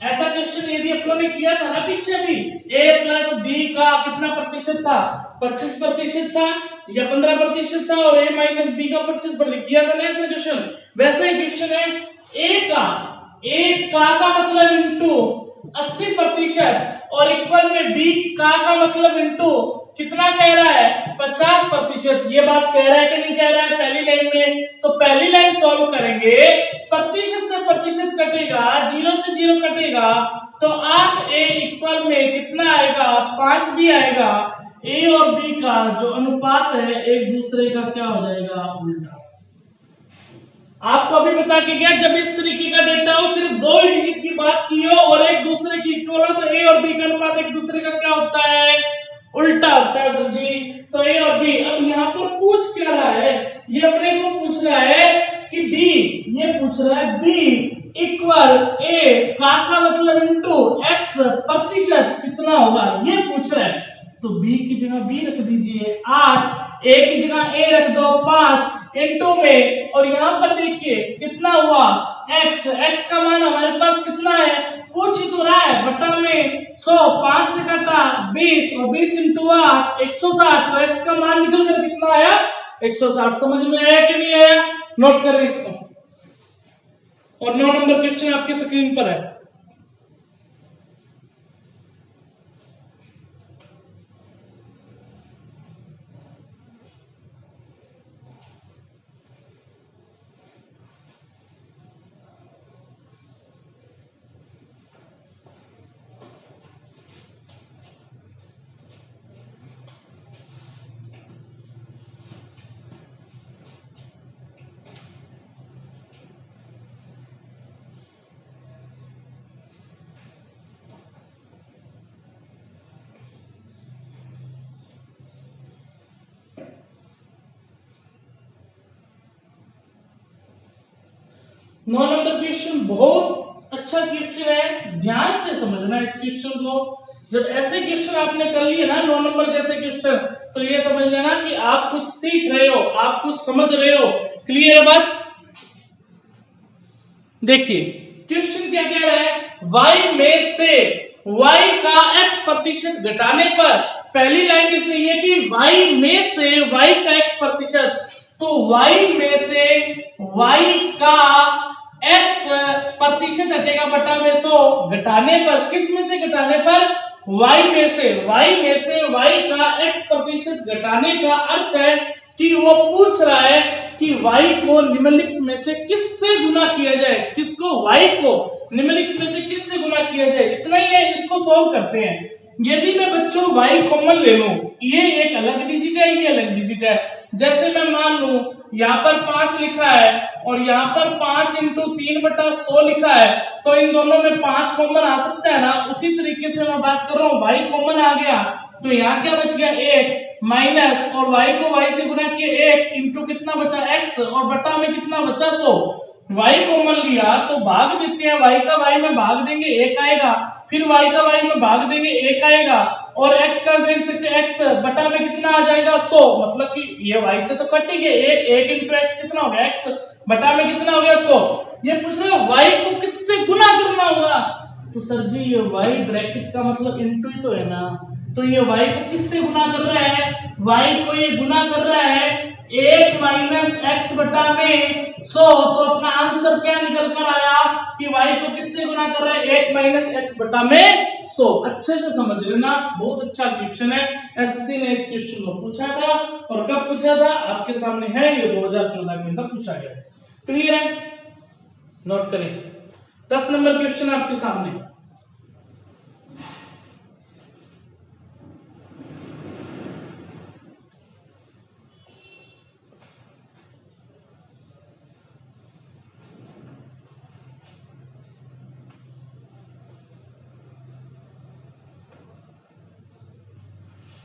ऐसा क्वेश्चन यदि अपन ने किया था ना पीछे भी, a प्लस बी का कितना प्रतिशत था, 25% था या 15% था, और a माइनस बी का 25% किया था ना ऐसा क्वेश्चन। वैसा ही क्वेश्चन है a का मतलब इनटू 80% और इक्वल में b का मतलब इनटू कितना कह रहा है 50%। ये बात कह रहा है कि नहीं कह रहा है पहली लाइन में? तो पहली लाइन सॉल्व करेंगे, प्रतिशत से प्रतिशत कटेगा, 0 से 0 कटेगा, तो 8a इक्वल में कितना आएगा 5 भी आएगा। a और b का जो अनुपात है एक दूसरे का क्या हो जाएगा उल्टा। आपको अभी बता के गया जब इस तरीके का डेटा हो, सिर्फ 2 डिजिट की बात की हो और एक दूसरे की इक्वल हो, तो a और b का अनुपात एक दूसरे का क्या होता है उल्टा होता है सर जी। तो a और b, अब यहाँ पर पूछ क्या रहा है, ये अपने को पूछ रहा है कि b, ये पूछ रहा है b इक्वल a का मतलब इनटू x प्रतिशत कितना होगा, ये पूछ रहा है। तो b की जगह b रख दीजिए 8, a की जगह a रख दो 5 इनटू में, और यहाँ पर देखिए कितना हुआ x का मान हमारे पास कितना है, पूछ ही तो रहा है, बटा में 100, 5 से कटा 20 और 20 इंटू 8 160, तो x का मान निकल कर कितना आया 160। समझ में आया कि नहीं आया? नोट करें इसको। और 9 नंबर क्वेश्चन आपकी स्क्रीन पर है। नौ नंबर क्वेश्चन बहुत अच्छा क्वेश्चन है, ध्यान से समझना इस क्वेश्चन को। जब ऐसे क्वेश्चन आपने कर लिए ना 9 नंबर जैसे क्वेश्चन, तो ये समझ लेना कि आप कुछ सीख रहे हो, आप कुछ समझ रहे हो। क्लियर है बात? देखिए क्वेश्चन क्या कह रहा है, y में से y का x प्रतिशत घटाने पर, पहली लाइन किसने ये कि y में से y का x प्रतिशत, तो y में से y का x प्रतिशत हटेगा बटा में 100, घटाने पर, किस में से घटाने पर, y में से y का x प्रतिशत घटाने का अर्थ है कि वो पूछ रहा है कि y को निम्नलिखित में से किससे गुना किया जाए, किसको, y को निम्नलिखित में से किससे गुना किया जाए। इतना ही है, इसको सॉल्व करते हैं। यदि मैं बच्चों y कॉमन ले लूं, ये एक अलग डिजिट है, ये अलग डिजिट है, जैसे मैं मान लूं यहाँ पर 5 लिखा है और यहाँ पर 5 इंटू 3/100 लिखा है, तो इन दोनों में 5 कॉमन आ सकता है ना। उसी तरीके से मैं बात कर रहा हूँ, y कॉमन आ गया, तो यहाँ क्या बच गया 1 माइनस, और y को y से गुना किया 1 इंटू कितना बचा x, और बटा में कितना बचा 100। y कॉमन लिया तो भाग देते हैं, y का y में भाग देंगे 1 आएगा, फिर y का y में भाग देंगे 1 आएगा, और x का देख सकते हैं x बटा में कितना आ जाएगा 100, मतलब कि ये y से तो कट ही गए, 1 इंटू x कितना हो गया x बटा में कितना हो गया 100। ये पूछ रहे हैं y को किससे गुना करना होगा, तो सर जी ये y ब्रैकेट का मतलब इंटू ही तो है ना, तो ये y को किससे गुना कर रहा है, y को ये गुना कर रहा है 1 माइनस x बटा में 100, तो अपना आंसर क्या निकल कर आया कि y को किससे गुना कर रहा है 1 माइनस x बटा में 100। अच्छे से समझ लेना, बहुत अच्छा क्वेश्चन है, एसएससी ने इस क्वेश्चन को पूछा था, और कब पूछा था आपके सामने है, ये 2014 के अंदर पूछा गया। क्लियर है? नोट करें। 10 नंबर क्वेश्चन आपके सामने।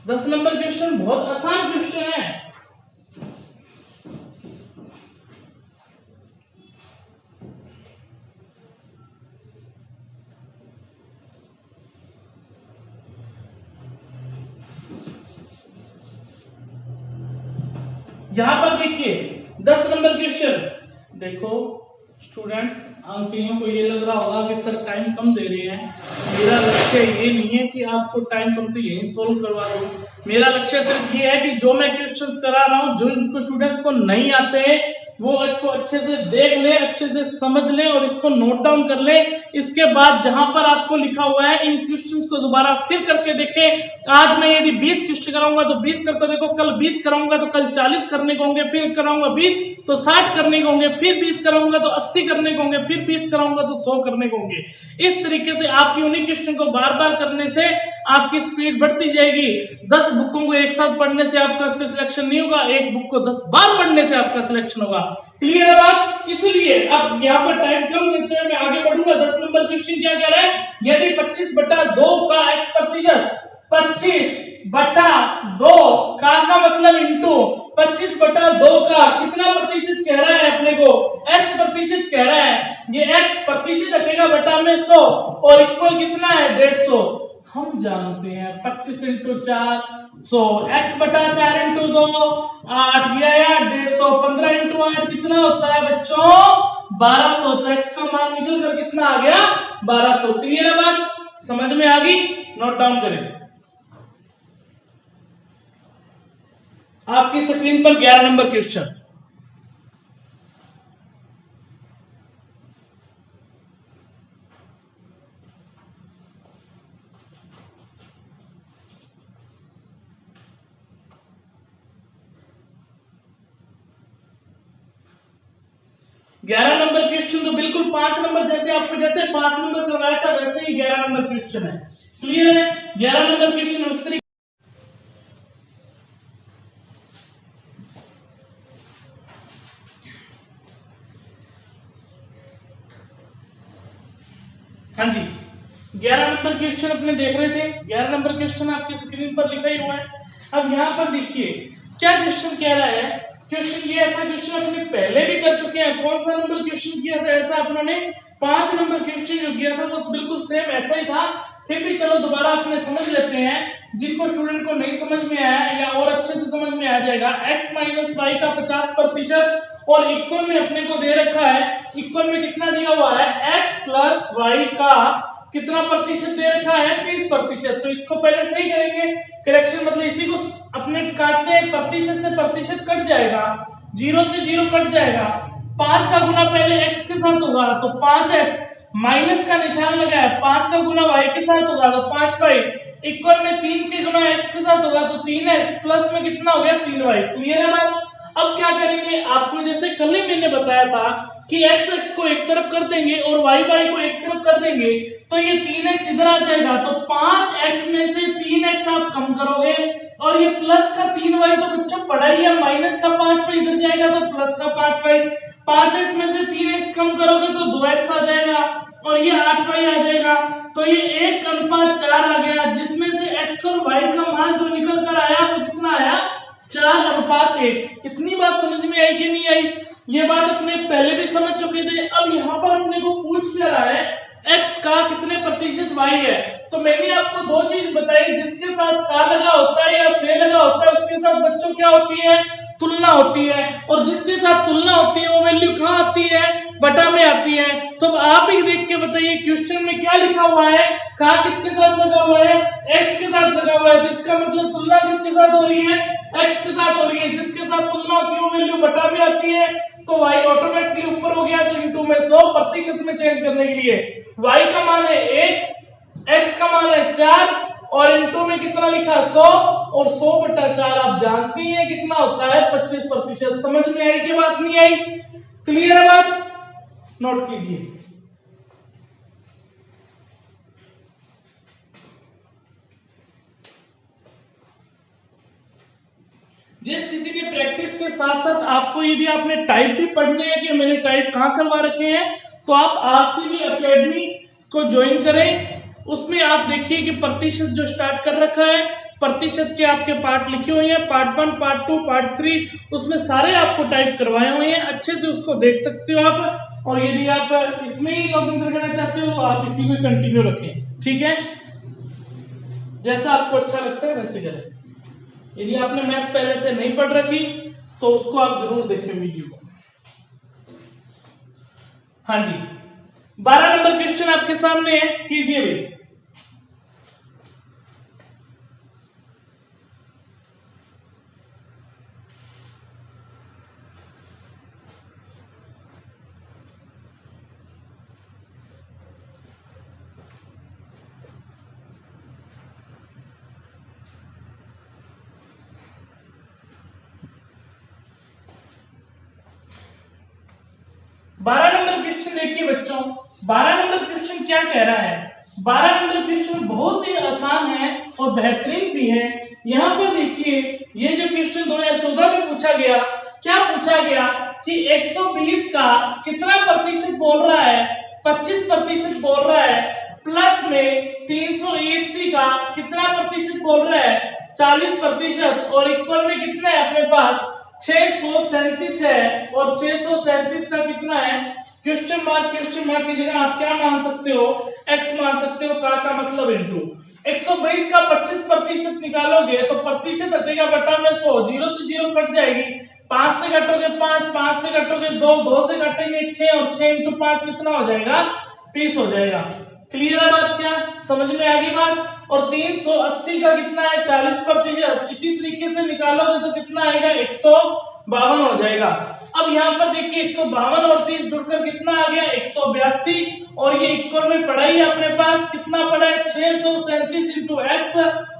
दस नंबर क्वेश्चन बहुत आसान क्वेश्चन है। यहां पर देखिए 10 नंबर क्वेश्चन, देखो स्टूडेंट्स, कईयों को ये लग रहा होगा कि सर टाइम कम दे रहे हैं। मेरा लक्ष्य ये नहीं है कि आपको टाइम कम से यहीं सोल्व करवा दूं। मेरा लक्ष्य सिर्फ ये है कि जो मैं क्वेश्चंस करा रहा हूं, जो इनको स्टूडेंट्स को नहीं आते हैं वो इसको अच्छे से देख ले, अच्छे से समझ ले और इसको नोट डाउन कर ले। इसके बाद जहां पर आपको लिखा हुआ है इन क्वेश्चंस को दोबारा फिर करके देखें। आज मैं यदि 20 क्वेश्चन कराऊंगा तो 20 करके देखो, कल 20 कराऊंगा तो कल 40 करने को होंगे, फिर कराऊंगा 20 तो 60 करने को होंगे, फिर 20 कराऊंगा तो 80 करने को होंगे, फिर 20 कराऊंगा तो 100 करने को होंगे। इस तरीके से आपकी उन्हीं क्वेश्चन को बार बार करने से आपकी स्पीड बढ़ती जाएगी। 10 बुकों को एक साथ पढ़ने से आपका सिलेक्शन नहीं होगा, एक बुक को 10 बार पढ़ने से आपका सिलेक्शन होगा। क्लियर है बात? इसलिए अब यहाँ पर टाइम कम देते हैं, मैं आगे बढ़ूंगा। 10 नंबर क्वेश्चन क्या कह रहा है, यदि 25/2 का x%, 25/2 का मतलब इंटू 25/2 का कितना प्रतिशत कह रहा है अपने को, x% कह रहा है। ये x% हटेगा बटा में 100 और इक्वल कितना है 150। हम जानते हैं 25 × 4 100, x/4 × 2 8 गया यार 150, 15 × 8 कितना होता है बच्चों 1200। तो x का मान निकल कर कितना आ गया 1200। क्लियर है बात? समझ में आ गई? नोट डाउन करें। आपकी स्क्रीन पर 11 नंबर क्वेश्चन। ग्यारह नंबर क्वेश्चन तो बिल्कुल 5 नंबर जैसे आपको जैसे 5 नंबर करवाया था वैसे ही 11 नंबर क्वेश्चन है। क्लियर है? 11 नंबर क्वेश्चन उस तरीके। हाँ जी, 11 नंबर क्वेश्चन अपने देख रहे थे। 11 नंबर क्वेश्चन आपकी स्क्रीन पर लिखा ही हुआ है। अब यहाँ पर देखिए क्या क्वेश्चन कह रहा है। क्वेश्चन ये ऐसा क्वेश्चन अपने पहले भी कर चुके हैं। कौन सा नंबर क्वेश्चन किया था ऐसा अपने 5 नंबर क्वेश्चन जो किया था वो बिल्कुल सेम ऐसा ही था। फिर भी चलो दोबारा अपने समझ लेते हैं। जिनको स्टूडेंट को नहीं समझ में आया या और अच्छे से समझ में आ जाएगा, x - y का 50% और इक्वल में अपने को दे रखा है। इक्वल में कितना दिया हुआ है, x + y का कितना प्रतिशत दे रखा है 30%। तो इसको पहले सही करेंगे। करेक्शन मतलब इसी को अपने काटते हैं, प्रतिशत से प्रतिशत कट जाएगा, 0 से 0 कट जाएगा। 5 का गुना पहले x के साथ होगा तो 5x, माइनस का निशान लगा है, 5 का गुना y के साथ होगा तो 5y, इक्वल में 3 के गुना x के साथ होगा तो 3x, प्लस में कितना हो गया 3y। क्लियर है बात? अब क्या करेंगे, आपको जैसे कल ही मैंने बताया था कि x को एक तरफ कर देंगे और y को एक तरफ कर देंगे तो ये 3x इधर आ जाएगा। तो 5x में से 3x आप कम करोगे और ये प्लस का 3y तो बच्चों पढ़ा ही है, माइनस का 5y इधर जाएगा तो प्लस का 5y। 5x में से 3x कम करोगे तो 2x आ जाएगा और ये 8y आ जाएगा। तो ये 1:4 आ गया, जिसमें से x और y का मान जो निकल कर आया वो कितना आया 4:1। इतनी बात समझ में आई कि नहीं आई? ये बात अपने पहले भी समझ चुके थे। अब यहाँ पर अपने को पूछ क्या रहा है, x का कितने प्रतिशत y है। तो मैंने आपको दो चीज बताई, जिसके साथ का लगा होता है या से लगा होता है उसके साथ बच्चों क्या होती है, तुलना होती है। और जिसके साथ तुलना होती है वो वैल्यू कहाँ आती है, बटा में आती है। तो आप ही देख के बताइए क्वेश्चन में क्या लिखा हुआ है, का किसके साथ लगा हुआ है, x के साथ लगा हुआ है। तो इसका मतलब तुलना किसके साथ हो रही है, x के साथ हो रही है। जिसके साथ तुलना होती है वो वैल्यू बटा में आती है तो y ऑटोमेटिकली ऊपर हो गया। तो इंटू में 100% में चेंज करने के लिए y का मान है 1, x का मान है 4 और इंटू में कितना लिखा 100 और 100/4 आप जानते हैं कितना होता है 25%। समझ में आई कि बात नहीं आई? क्लियर है बात? नोट कीजिए। जिस किसी के प्रैक्टिस के साथ साथ आपको यदि आपने टाइप भी पढ़ने हैं कि मैंने टाइप कहां करवा रखे हैं तो आप RCB एकेडमी को ज्वाइन करें। उसमें आप देखिए कि प्रतिशत जो स्टार्ट कर रखा है, प्रतिशत के आपके पार्ट लिखे हुए हैं, पार्ट 1, पार्ट 2, पार्ट 3, उसमें सारे आपको टाइप करवाए हुए हैं। अच्छे से उसको देख सकते हो आप। और यदि आप इसमें ही लॉगिन करना चाहते हो तो आप इसी को कंटिन्यू रखें। ठीक है, जैसा आपको अच्छा लगता है वैसे करें। यदि आपने मैथ पहले से नहीं पढ़ रखी तो उसको आप जरूर देखें वीडियो को। हाँ जी, 12 नंबर क्वेश्चन आपके सामने है, कीजिए भाई। 12 नंबर क्वेश्चन देखिए बच्चों, 12 नंबर क्वेश्चन क्या कह रहा है। 12 नंबर क्वेश्चन बहुत ही आसान है और बेहतरीन भी है। यहाँ पर देखिए, ये जो क्वेश्चन 2014 में पूछा गया, क्या पूछा गया कि 120 का कितना प्रतिशत बोल रहा है, 25% बोल रहा है, प्लस में 380 का कितना प्रतिशत बोल रहा है, 40%, और इक्वल में कितना है अपने पास 637 है, और 637 का कितना है, क्वेश्चन मार्क की जगह आप क्या मान सकते हो, x मान सकते हो, का मतलब इनटू 122 का 25% निकालोगे तो प्रतिशत हटेगा बटा में 100, 0 से 0 कट जाएगी, 5 से घटोगे 5, 5 से घटोगे 2, 2 से घटेंगे 6, और 6 इंटू 5 कितना हो जाएगा, 30 हो जाएगा। क्लियर है बात, क्या समझ में आ गई बात। और 380 का कितना है, 40%, इसी तरीके से निकालोगे तो कितना आएगा, 152 हो जाएगा। अब यहाँ पर देखिए 152 और 30 जुड़कर कितना आ गया, 182, और ये इक्वल में पड़ा ही अपने पास कितना पड़ा है, 637 इंटू एक्स,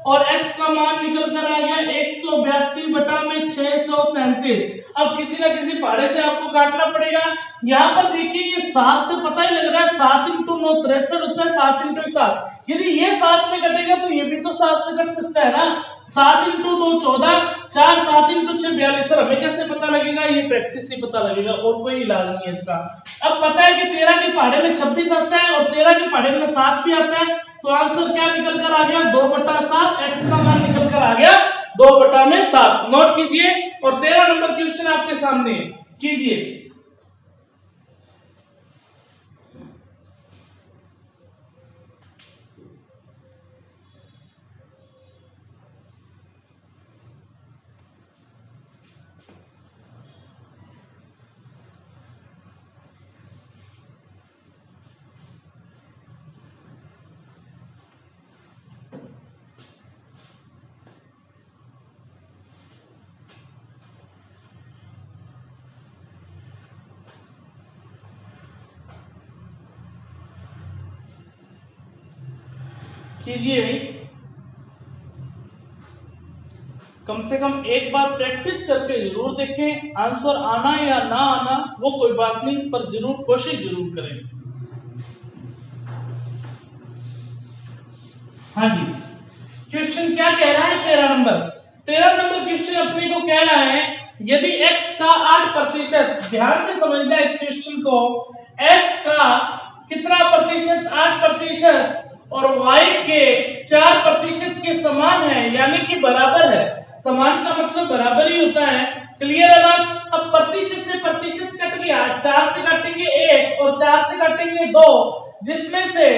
और x का मान निकल कर आ गया 182 बटा में 637। अब किसी ना किसी पहाड़े से आपको काटना पड़ेगा। यहाँ पर देखिए ये 7 से पता ही लग रहा है, 7 इंटू 9 63 होता है, 7 इंटू 7, यदि ये 7 से कटेगा तो ये भी तो 7 से कट सकता है ना, 7 इंटू 2 14, 4, 7 इंटू 6 42। सर हमें कैसे पता लगेगा, ये प्रैक्टिस से पता लगेगा और कोई इलाज नहीं है इसका। अब पता है कि 13 के पहाड़े में 26 आता है और 13 के पहाड़े में 7 भी आता है, तो आंसर क्या निकल कर आ गया, 2/7, एक्स का मान निकल कर आ गया 2/7। नोट कीजिए, और 13 नंबर क्वेश्चन आपके सामने कीजिए। कीजिए भाई, कम से कम एक बार प्रैक्टिस करके जरूर देखें, आंसर आना या ना आना वो कोई बात नहीं, पर जरूर कोशिश जरूर करें। हाँ जी, क्वेश्चन क्या कह रहा है, 13 नंबर क्वेश्चन अपने को कह रहा है, यदि x का 8%, ध्यान से समझना इस क्वेश्चन को, x का कितना प्रतिशत, 8%, और y के 4% के समान है, यानी कि बराबर है। समान का मतलब बराबर ही होता है। क्लियर है बात। अब प्रतिशत से प्रतिशत कट गया, 4 से काटेंगे 1 और 4 से काटेंगे 2, जिसमें से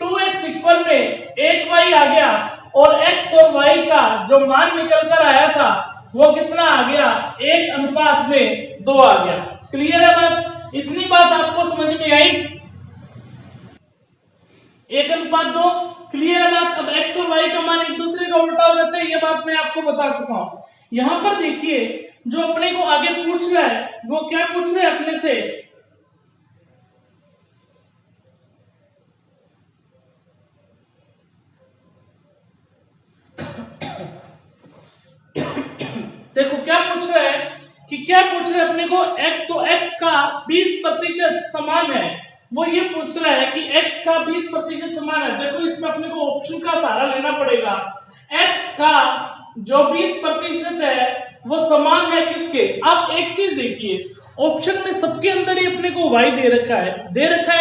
2x इक्वल में 8y आ गया, और x और y का जो मान निकल कर आया था वो कितना आ गया, 1:2 आ गया। क्लियर है बात, इतनी बात आपको समझ में आई, 1:2। क्लियर है बात। अब x और y का मान एक दूसरे का उल्टा हो जाता है, ये बात मैं आपको बता चुका हूं। यहां पर देखिए जो अपने को आगे पूछ रहा है वो क्या पूछ रहा है अपने से, देखो क्या पूछ रहा है, कि क्या पूछ रहा है अपने को, x, तो x का 20% समान है, वो ये पूछ रहा है कि x का 20% समान है। देखो इसमें अपने को ऑप्शन का सहारा लेना पड़ेगा। x का जो 20% है वो समान है किसके, आप एक चीज देखिए, ऑप्शन में सबके अंदर ही अपने को y दे रखा है,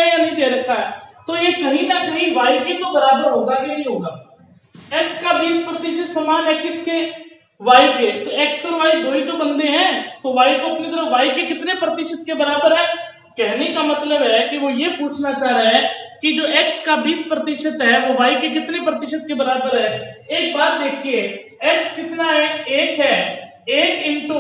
या नहीं दे रखा है, तो ये कहीं ना कहीं y के तो बराबर होगा कि नहीं होगा। x का 20% समान है किसके, y के, तो x और y दो ही तो बंदे हैं, तो y को अपनी तरफ y के कितने प्रतिशत के बराबर है। कहने का मतलब है कि वो ये पूछना चाह रहा है कि जो x का 20% है वो y के कितने प्रतिशत के बराबर है। एक बात देखिए, x कितना है, 1 है, 1 इंटू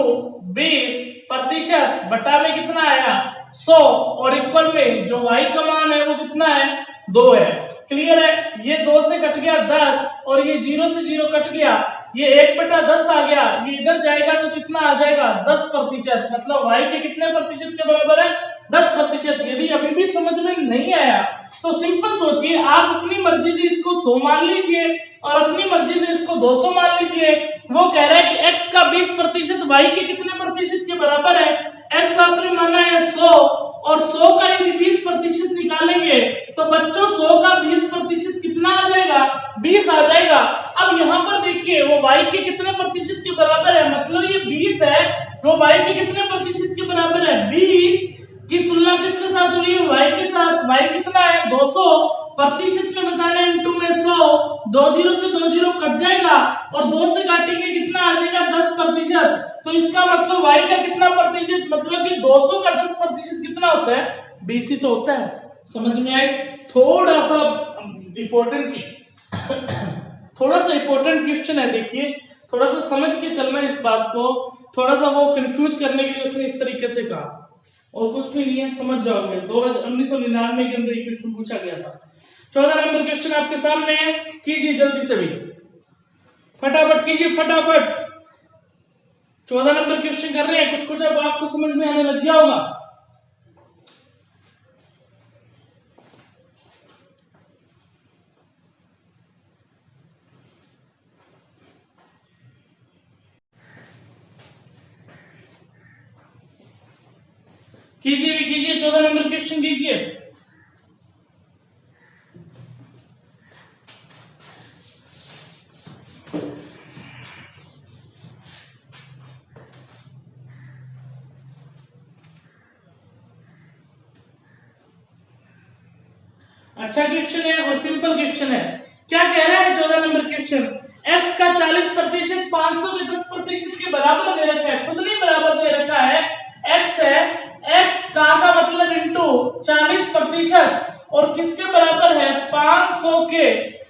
20% बटा में कितना आया, 100 और इक्वल में जो y का मान है वो कितना है 2 है। क्लियर है? ये 2 से कट गया 10 और ये 0 से 0 कट गया, ये 1/10 आ गया, ये इधर जाएगा तो कितना आ जाएगा 10%, मतलब y के कितने प्रतिशत के बराबर है 10%। यदि अभी भी समझ में नहीं आया तो सिंपल सोचिए, आप अपनी मर्जी से इसको 100 मान लीजिए और अपनी मर्जी से इसको 200 मान लीजिए। वो कह रहा है कि x का 20% y के कितने प्रतिशत के बराबर है। x आपने माना है 100 और 100 का यदि 20% निकालेंगे तो बच्चों 100 का 20% कितना आ जाएगा 20 आ जाएगा। अब यहाँ पर देखिए वो y के कितने प्रतिशत के बराबर है, मतलब ये 20 है, वो y के कितने प्रतिशत के बराबर है 20 की तुलना किसके साथ हो रही है y के साथ। y कितना है 200, प्रतिशत में बताना है इंटू में 100, 20 से 20 कट जाएगा और 2 से काटेंगे कितना आ जाएगा 10%। तो इसका मतलब y का कितना प्रतिशत, मतलब कि 200 का 10% कितना होता है 20 ही तो होता है। समझ में आए? थोड़ा सा इंपॉर्टेंट क्वेश्चन है, देखिए थोड़ा सा समझ के चलना इस बात को, थोड़ा सा वो कंफ्यूज करने के लिए उसने इस तरीके से कहा और कुछ भी नहीं है, समझ जाओगे। 1999 के अंदर ये क्वेश्चन पूछा गया था। 14 नंबर क्वेश्चन आपके सामने है, कीजिए जल्दी से भी, फटाफट कीजिए फटाफट। 14 नंबर क्वेश्चन कर रहे हैं, कुछ कुछ अब आपको समझ में आने लग गया होगा। कीजिए भी कीजिए, 14 नंबर क्वेश्चन कीजिए। अच्छा क्वेश्चन है और सिंपल क्वेश्चन है। क्या कह रहा है 14 नंबर क्वेश्चन, x का 40% 500 के 10% के बराबर दे रखा है, खुद नहीं बराबर दे रखा है, x है, x का मतलब इंटू 40% और किसके बराबर है 500 के,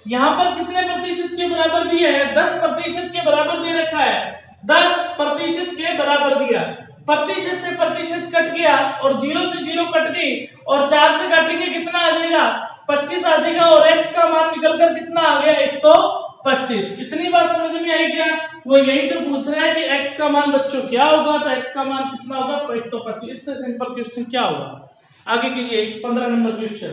यहाँ पर कितने प्रतिशत के बराबर दिया है 10% के बराबर दे रखा है, 10% के बराबर दिया। प्रतिशत से प्रतिशत कट गया और 0 से 0 कट गई और 4 से काटेंगे कितना आ जाएगा 25 आ जाएगा और x का मान निकलकर कितना आ गया 125। इतनी बात समझ में आई क्या? वो यही तो पूछ रहा है कि x का मान बच्चों क्या होगा, तो x का मान कितना होगा 125। इससे सिंपल क्वेश्चन क्या होगा? आगे कीजिए 15 नंबर क्वेश्चन।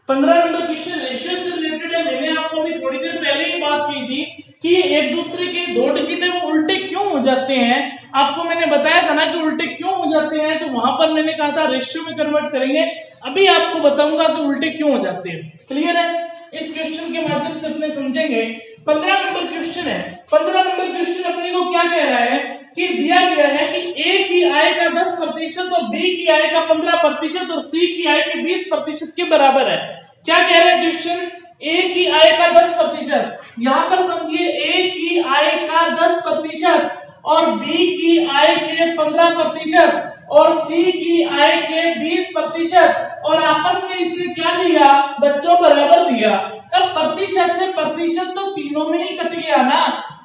पंद्रह नंबर क्वेश्चन रेशियो से रिलेटेड है। मैंने आपको अभी थोड़ी देर पहले ही बात की थी कि एक दूसरे के दो डिजिट है वो उल्टे क्यों हो जाते हैं। आपको मैंने बताया था ना कि उल्टे क्यों हो जाते हैं, तो वहां पर मैंने कहा था रेशियो में कन्वर्ट करेंगे। अभी आपको बताऊंगा कि उल्टे क्यों हो जाते हैं। क्लियर है? इस क्वेश्चन के माध्यम से अपने समझेंगे। 15 नंबर क्वेश्चन है। 15 नंबर क्वेश्चन अपने को क्या कह रहा है कि दिया गया है कि ए की आय का 10% और बी की आय का 15% और सी की आय के 20% के बराबर है। क्या कह रहा है क्वेश्चन? ए की आय का 10%, यहां पर समझिए ए की आय का 10% और बी की आय के 15% और सी की आय के 20% और आपस में इसने क्या दिया बच्चों बराबर दिया। तब प्रतिशत से प्रतिशत तो तीनों में ही कट गया ना,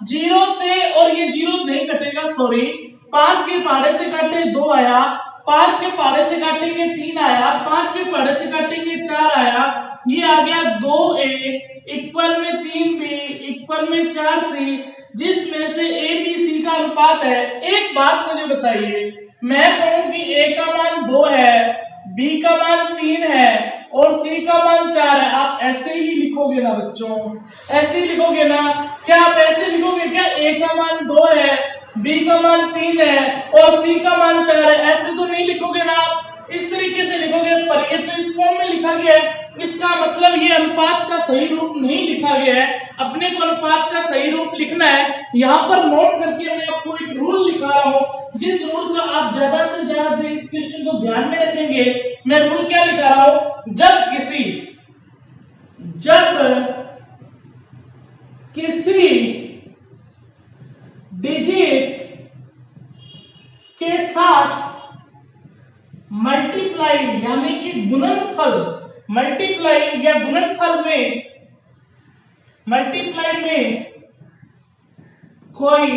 0 से, और ये 0 नहीं कटेगा सॉरी, 5 के पहाड़े से काटे 2 आया, 5 के पहाड़े से काटेंगे 3 आया, 5 के पहाड़े से काटेंगे 4 आया, ये आ गया 2a इक्वल में 3b इक्वल में 4c, जिसमें से a b c का अनुपात है। एक बात मुझे बताइए, मैं कहूं कि a का मान 2 है, b का मान 3 है और c का मान 4 है, आप ऐसे ही लिखोगे ना बच्चों? ऐसे ही लिखोगे ना? क्या आप ऐसे लिखोगे क्या a का मान 2 है, b का मान 3 है और c का मान 4 है? ऐसे तो नहीं लिखोगे ना आप, इस तरीके से लिखोगे। पर ये तो इस फॉर्म में लिखा गया है, इसका मतलब ये अनुपात का सही रूप नहीं लिखा गया है। अपने को अनुपात का सही रूप लिखना है। यहाँ पर नोट करके मैं आपको एक रूल लिखा रहा हूँ, जिस रूल का आप ज्यादा से ज्यादा इस क्वेश्चन को ध्यान में रखेंगे। मैं रूल क्या लिखा रहा हूँ? जब किसी डिजिट के साथ मल्टीप्लाई यानी कि गुणनफल मल्टीप्लाई या गुणनफल में कोई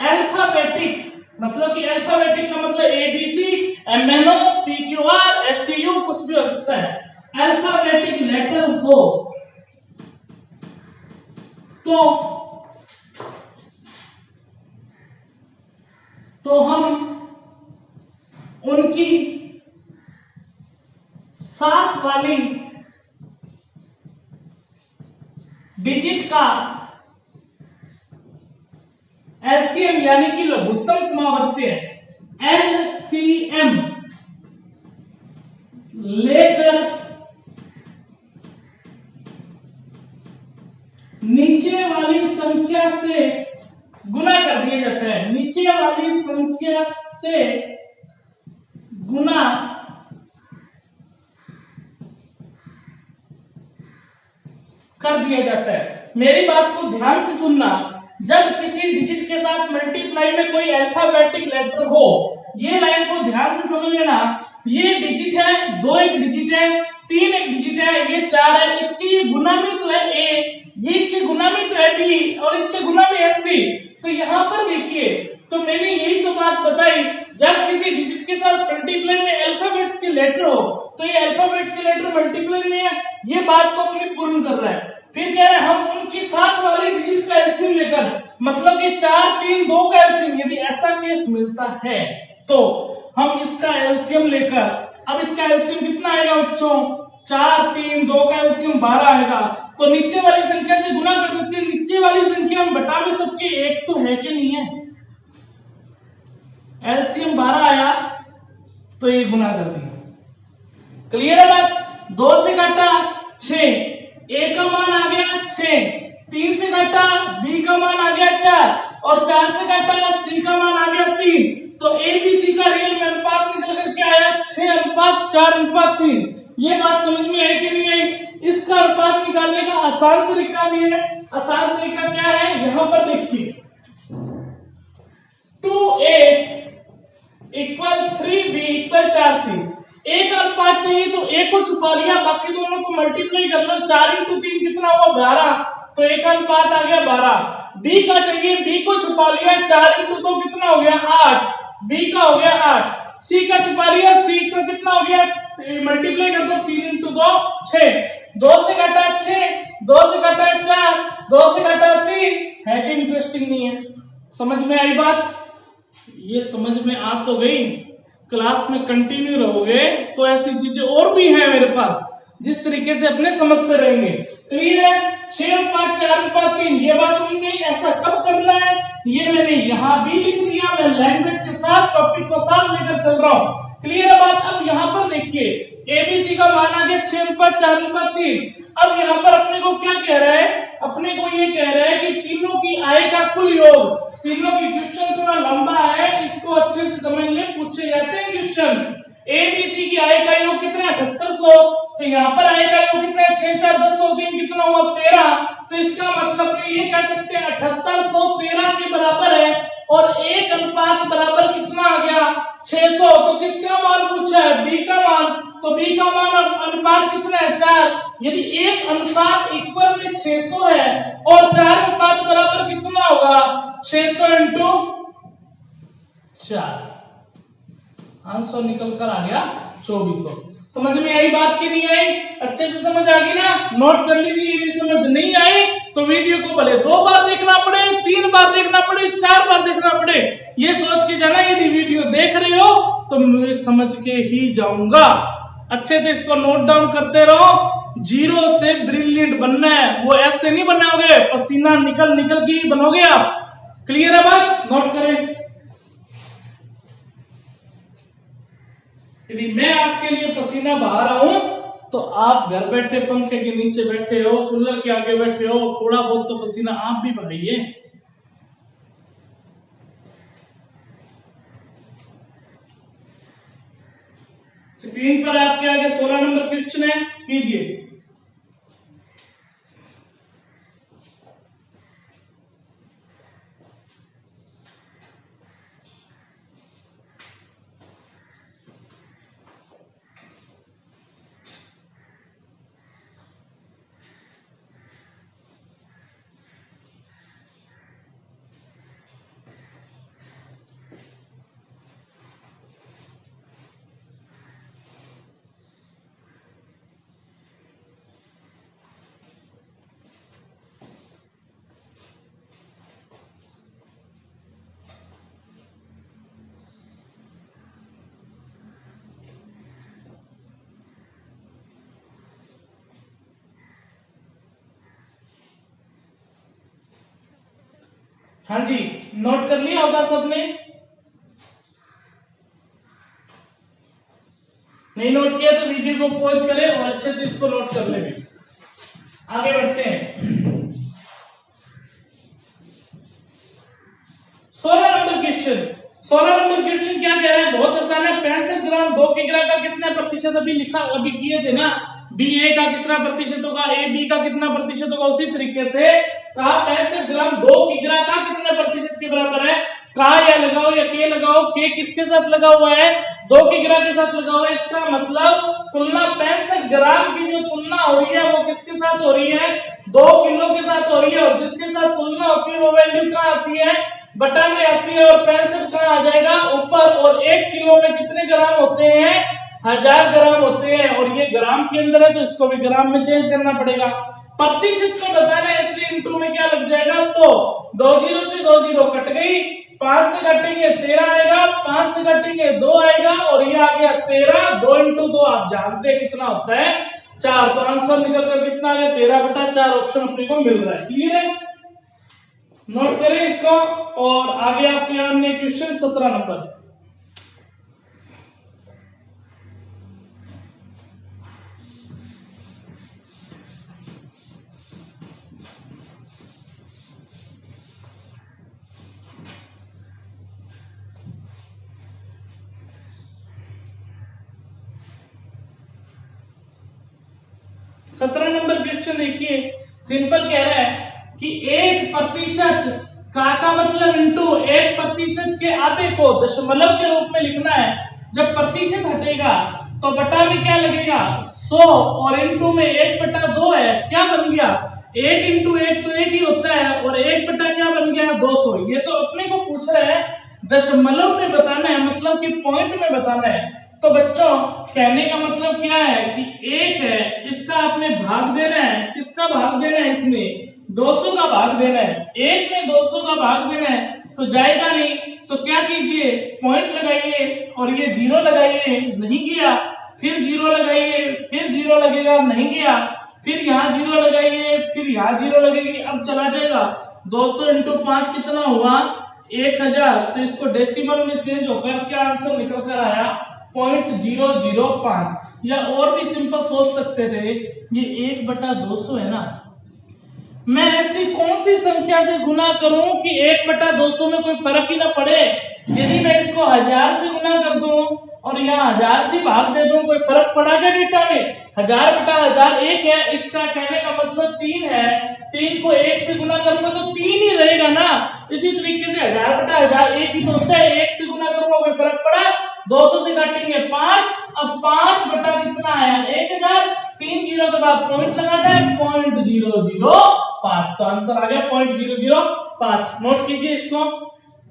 अल्फाबेटिक, मतलब कि अल्फाबेटिक का मतलब ABC, MNO, PQR, STU कुछ भी हो सकता है, अल्फाबेटिक लेटर हो तो हम उनकी साथ वाली डिजिट का एलसीएम यानी कि लघुत्तम समावर्ती एलसीएम लेकर नीचे वाली संख्या से गुना कर दिया जाता है, नीचे वाली संख्या से गुना कर दिया जाता है। मेरी बात को ध्यान से सुनना, जब किसी डिजिट के साथ मल्टीप्लाई में कोई अल्फाबेटिक लेटर हो, ये लाइन को ध्यान से समझ लेना, ये डिजिट है, 2 एक डिजिट है, 3 एक डिजिट है, ये 4 है, इसकी गुना में तो है A, ये इसके गुना में तो है B और इसके गुना में है C। तो यहाँ पर देखिए, तो मैंने यही तो बात बताई, जब किसी डिजिट के साथ मल्टीप्लाई में अल्फाबेट्स के लेटर हो तो ये अल्फाबेट्स के लेटर मल्टीप्लाई में है, ये बात को अपनी पूर्ण कर रहा है। फिर कह रहे हैं हम उनकी साथ वाली डिजिट का एलसीएम लेकर, मतलब कि 4 3 2 का एलसीएम, यदि ऐसा केस मिलता है तो हम इसका एलसीएम लेकर, अब इसका एलसीएम कितना आएगा बच्चों, 4 3 2 का एलसीएम 12 आएगा, तो नीचे वाली संख्या से गुना कर देते हैं, नीचे वाली संख्या हम बटा में सबके एक तो है कि नहीं है, एलसीएम 12 आया तो ये गुना कर दिया। क्लियर है बात? 2 से काटा 6, A का मान आ गया 6, 3 से काटा B का मान आ गया 4 और 4 से काटा C का मान आ गया 3, तो ABC का रियल में अनुपात निकल कर क्या आया, 6:4:3। ये बात समझ में आई कि नहीं आई? इसका अनुपात निकालने का आसान तरीका भी है। आसान तरीका क्या है, यहां पर देखिए, 2A equal 3B equal 4C। A का अनुपात चाहिए तो A को छुपा लिया, बाकी दोनों को मल्टीप्लाई कर लो, 4 × 3 कितना हुआ 12, तो A का अनुपात आ गया 12। B का चाहिए, B को छुपा लिया, 4 × 2 कितना हो गया 8, B का हो गया 8। C का छुपा लिया, C का कितना हो गया, मल्टीप्लाई कर दो, 3 × 2 6, 2 से काटा 6, 2 से काटा 4, 2 से काटा 3, है कि इंटरेस्टिंग नहीं है? समझ में आई बात? ये समझ में आ तो गई, क्लास में कंटिन्यू रहोगे तो ऐसी चीजें और भी हैं मेरे पास, जिस तरीके से अपने समझते रहेंगे। क्लियर है? 6:4:3, ये बात समझ में आई? ऐसा कब करना है ये मैंने यहां भी लिख दिया, मैं लैंग्वेज के साथ टॉपिक को साथ लेकर चल रहा हूं। क्लियर है बात? अब यहां पर देखिए, एबीसी का मान आ गया 6:4:3। अब यहां पर अपने को क्या कह रहा है, अपने को ये कह रहा है कि तीनों की आय का कुल योग, तीनों की क्वेश्चन थोड़ा लंबा है, इसको अच्छे से समझ ले, पूछे जाते हैं क्वेश्चन। एबीसी की आय का योग कितना है 7800, तो यहाँ पर आय का योग कितना है 6 4 10 3 कितना हुआ 13, तो इसका मतलब ये कह सकते हैं 7813 के बराबर है, और 1 बराबर कितना आ गया 600। तो किसका मान पूछा है, बी का मान, तो बी का मान अनुपात कितना है 4। यदि 1 इक्वल में 600 है और 4 बराबर कितना होगा 600 × 4, आंसर निकल कर आ गया 2400। समझ में आई बात की नहीं आई? अच्छे से समझ आ गई ना? नोट कर लीजिए, यदि समझ नहीं आई तो वीडियो को भले 2 बार देखना पड़े, 3 बार देखना पड़े, 4 बार देखना पड़े, ये सोच के जाना यदि वीडियो देख रहे हो तो मैं समझ के ही जाऊंगा। अच्छे से इसको नोट डाउन करते रहो, जीरो से ब्रिलियंट बनना है, वो ऐसे नहीं बनाओगे, पसीना निकल निकल के ही बनोगे आप। क्लियर है बात? नोट करें। यदि मैं आपके लिए पसीना बहा रहा हूं तो आप घर बैठे पंखे के नीचे बैठे हो, कूलर के आगे बैठे हो, थोड़ा बहुत तो पसीना आप भी बहाइए। स्क्रीन पर आपके आगे 16 नंबर क्वेश्चन है, कीजिए। हाँ जी, नोट कर लिया होगा सबने? नहीं नोट किया तो वीडियो को पॉज करें और अच्छे से इसको नोट कर ले। आगे बढ़ते हैं। 16 नंबर क्वेश्चन। 16 नंबर क्वेश्चन क्या कह रहा है? बहुत आसान है। 65 ग्राम 2 किग्रा का कितना प्रतिशत अभी किए थे ना। बी ए का कितना प्रतिशत होगा, ए बी का कितना प्रतिशत होगा, उसी तरीके से कहा 65 ग्राम 2 किग्रा का कितने प्रतिशत के बराबर है। का या लगाओ या के लगाओ, के किसके साथ लगा हुआ है? 2 किग्रा के साथ लगा हुआ है। इसका मतलब तुलना 65 ग्राम की जो तुलना हो रही है वो किसके साथ हो रही है? 2 किलो के साथ हो रही है। और जिसके साथ तुलना होती है वो वैल्यू कहां आती है? बटा में आती है। और 65 कहां आ जाएगा? ऊपर। और 1 किलो में कितने ग्राम होते हैं? 1000 ग्राम होते हैं। और ये ग्राम के अंदर है तो इसको भी ग्राम में चेंज करना पड़ेगा। प्रतिशत में बताना है इसलिए इंटू में क्या लग जाएगा? 100। 2 जीरो से 2 जीरो कट गई, 5 से काटेंगे 13 आएगा, 5 से काटेंगे 2 आएगा और ये आ गया 13। 2 इंटू 2 आप जानते हैं कितना होता है? 4। तो आंसर निकल कर कितना आ गया? 13/4 ऑप्शन अपने को मिल रहा है। क्लियर है? नोट करें इसको। और आगे आपके सामने क्वेश्चन 17 नंबर। सत्रह नंबर क्वेश्चन देखिए, सिंपल कह रहा है कि 1% का मतलब इंटू 1% के आधे को दशमलव के रूप में लिखना है। जब प्रतिशत हटेगा तो बटा में क्या लगेगा? 100 और इंटू में 1/2 है। क्या बन गया? 1 इंटू 1 तो 1 ही होता है और 1 क्या बन गया? 200। ये तो अपने को पूछ रहा है दशमलव में बताना है, मतलब कि पॉइंट में बताना है। तो बच्चों कहने का मतलब क्या है कि 1 है, इसका आपने भाग देना है। किसका भाग देना है? इसमें 200 का भाग देना है। 1 में 200 का भाग देना है तो जाएगा नहीं। तो क्या कीजिए? पॉइंट लगाइए और ये जीरो लगाइए, नहीं गया। फिर जीरो लगाइए, फिर जीरो लगेगा, नहीं गया। फिर यहाँ जीरो लगाइए, फिर यहाँ जीरो लगेगी, अब चला जाएगा। 200 इंटू 5 कितना हुआ? 1000। तो इसको डेसिमल में चेंज होकर क्या आंसर निकल कर आया? 0.005। या और भी सिंपल सोच सकते थे, ये 1/200 है ना, मैं ऐसी कौन सी संख्या से गुना करूं कि 1/200 में कोई फर्क ही ना पड़े। यदि मैं इसको 1000 से गुना कर दूं और यहाँ 1000 से भाग दे दूं, कोई फर्क पड़ा क्या डेटा में? 1000/1000 1 है। इसका कहने का मतलब 3 है। 3 को 1 से गुना करूंगा तो 3 ही रहेगा ना। इसी तरीके से 1000/1000 1 ही तो होता है। 1 से गुना करूंगा कोई फर्क पड़ा? 200 से काटेंगे 5। अब 5 बटा कितना आया? 1000। 3 जीरो के बाद पॉइंट लगाना है, 0.005। तो आंसर आ गया 0.005। नोट कीजिए इसको।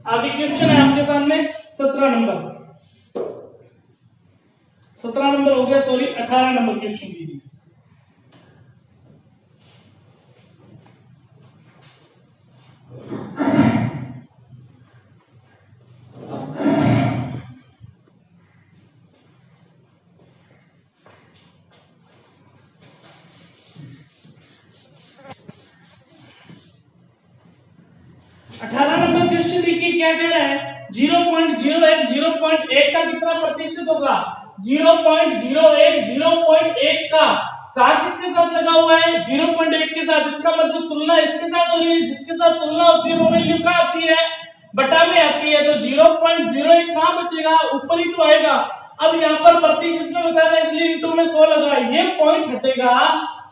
आगे क्वेश्चन है आपके सामने 17 नंबर। 17 नंबर हो गया, सॉरी 18 नंबर क्वेश्चन कीजिए। नंबर क्वेश्चन देखिए क्या कह रहा है? 0.01 0.1 का कितना प्रतिशत होगा? 0.01 0.1 का किसके साथ लगा हुआ है? 0.1 के साथ। इसका मतलब तुलना इसके साथ हो रही है। जिसके साथ तुलना होती है वो वैल्यू कहां आती है? बटा में आती है। तो 0.01 कहां बचेगा? ऊपर ही तो आएगा। अब यहाँ पर प्रतिशत में बताना है इसलिए इंटू में 100 लगा। ये पॉइंट हटेगा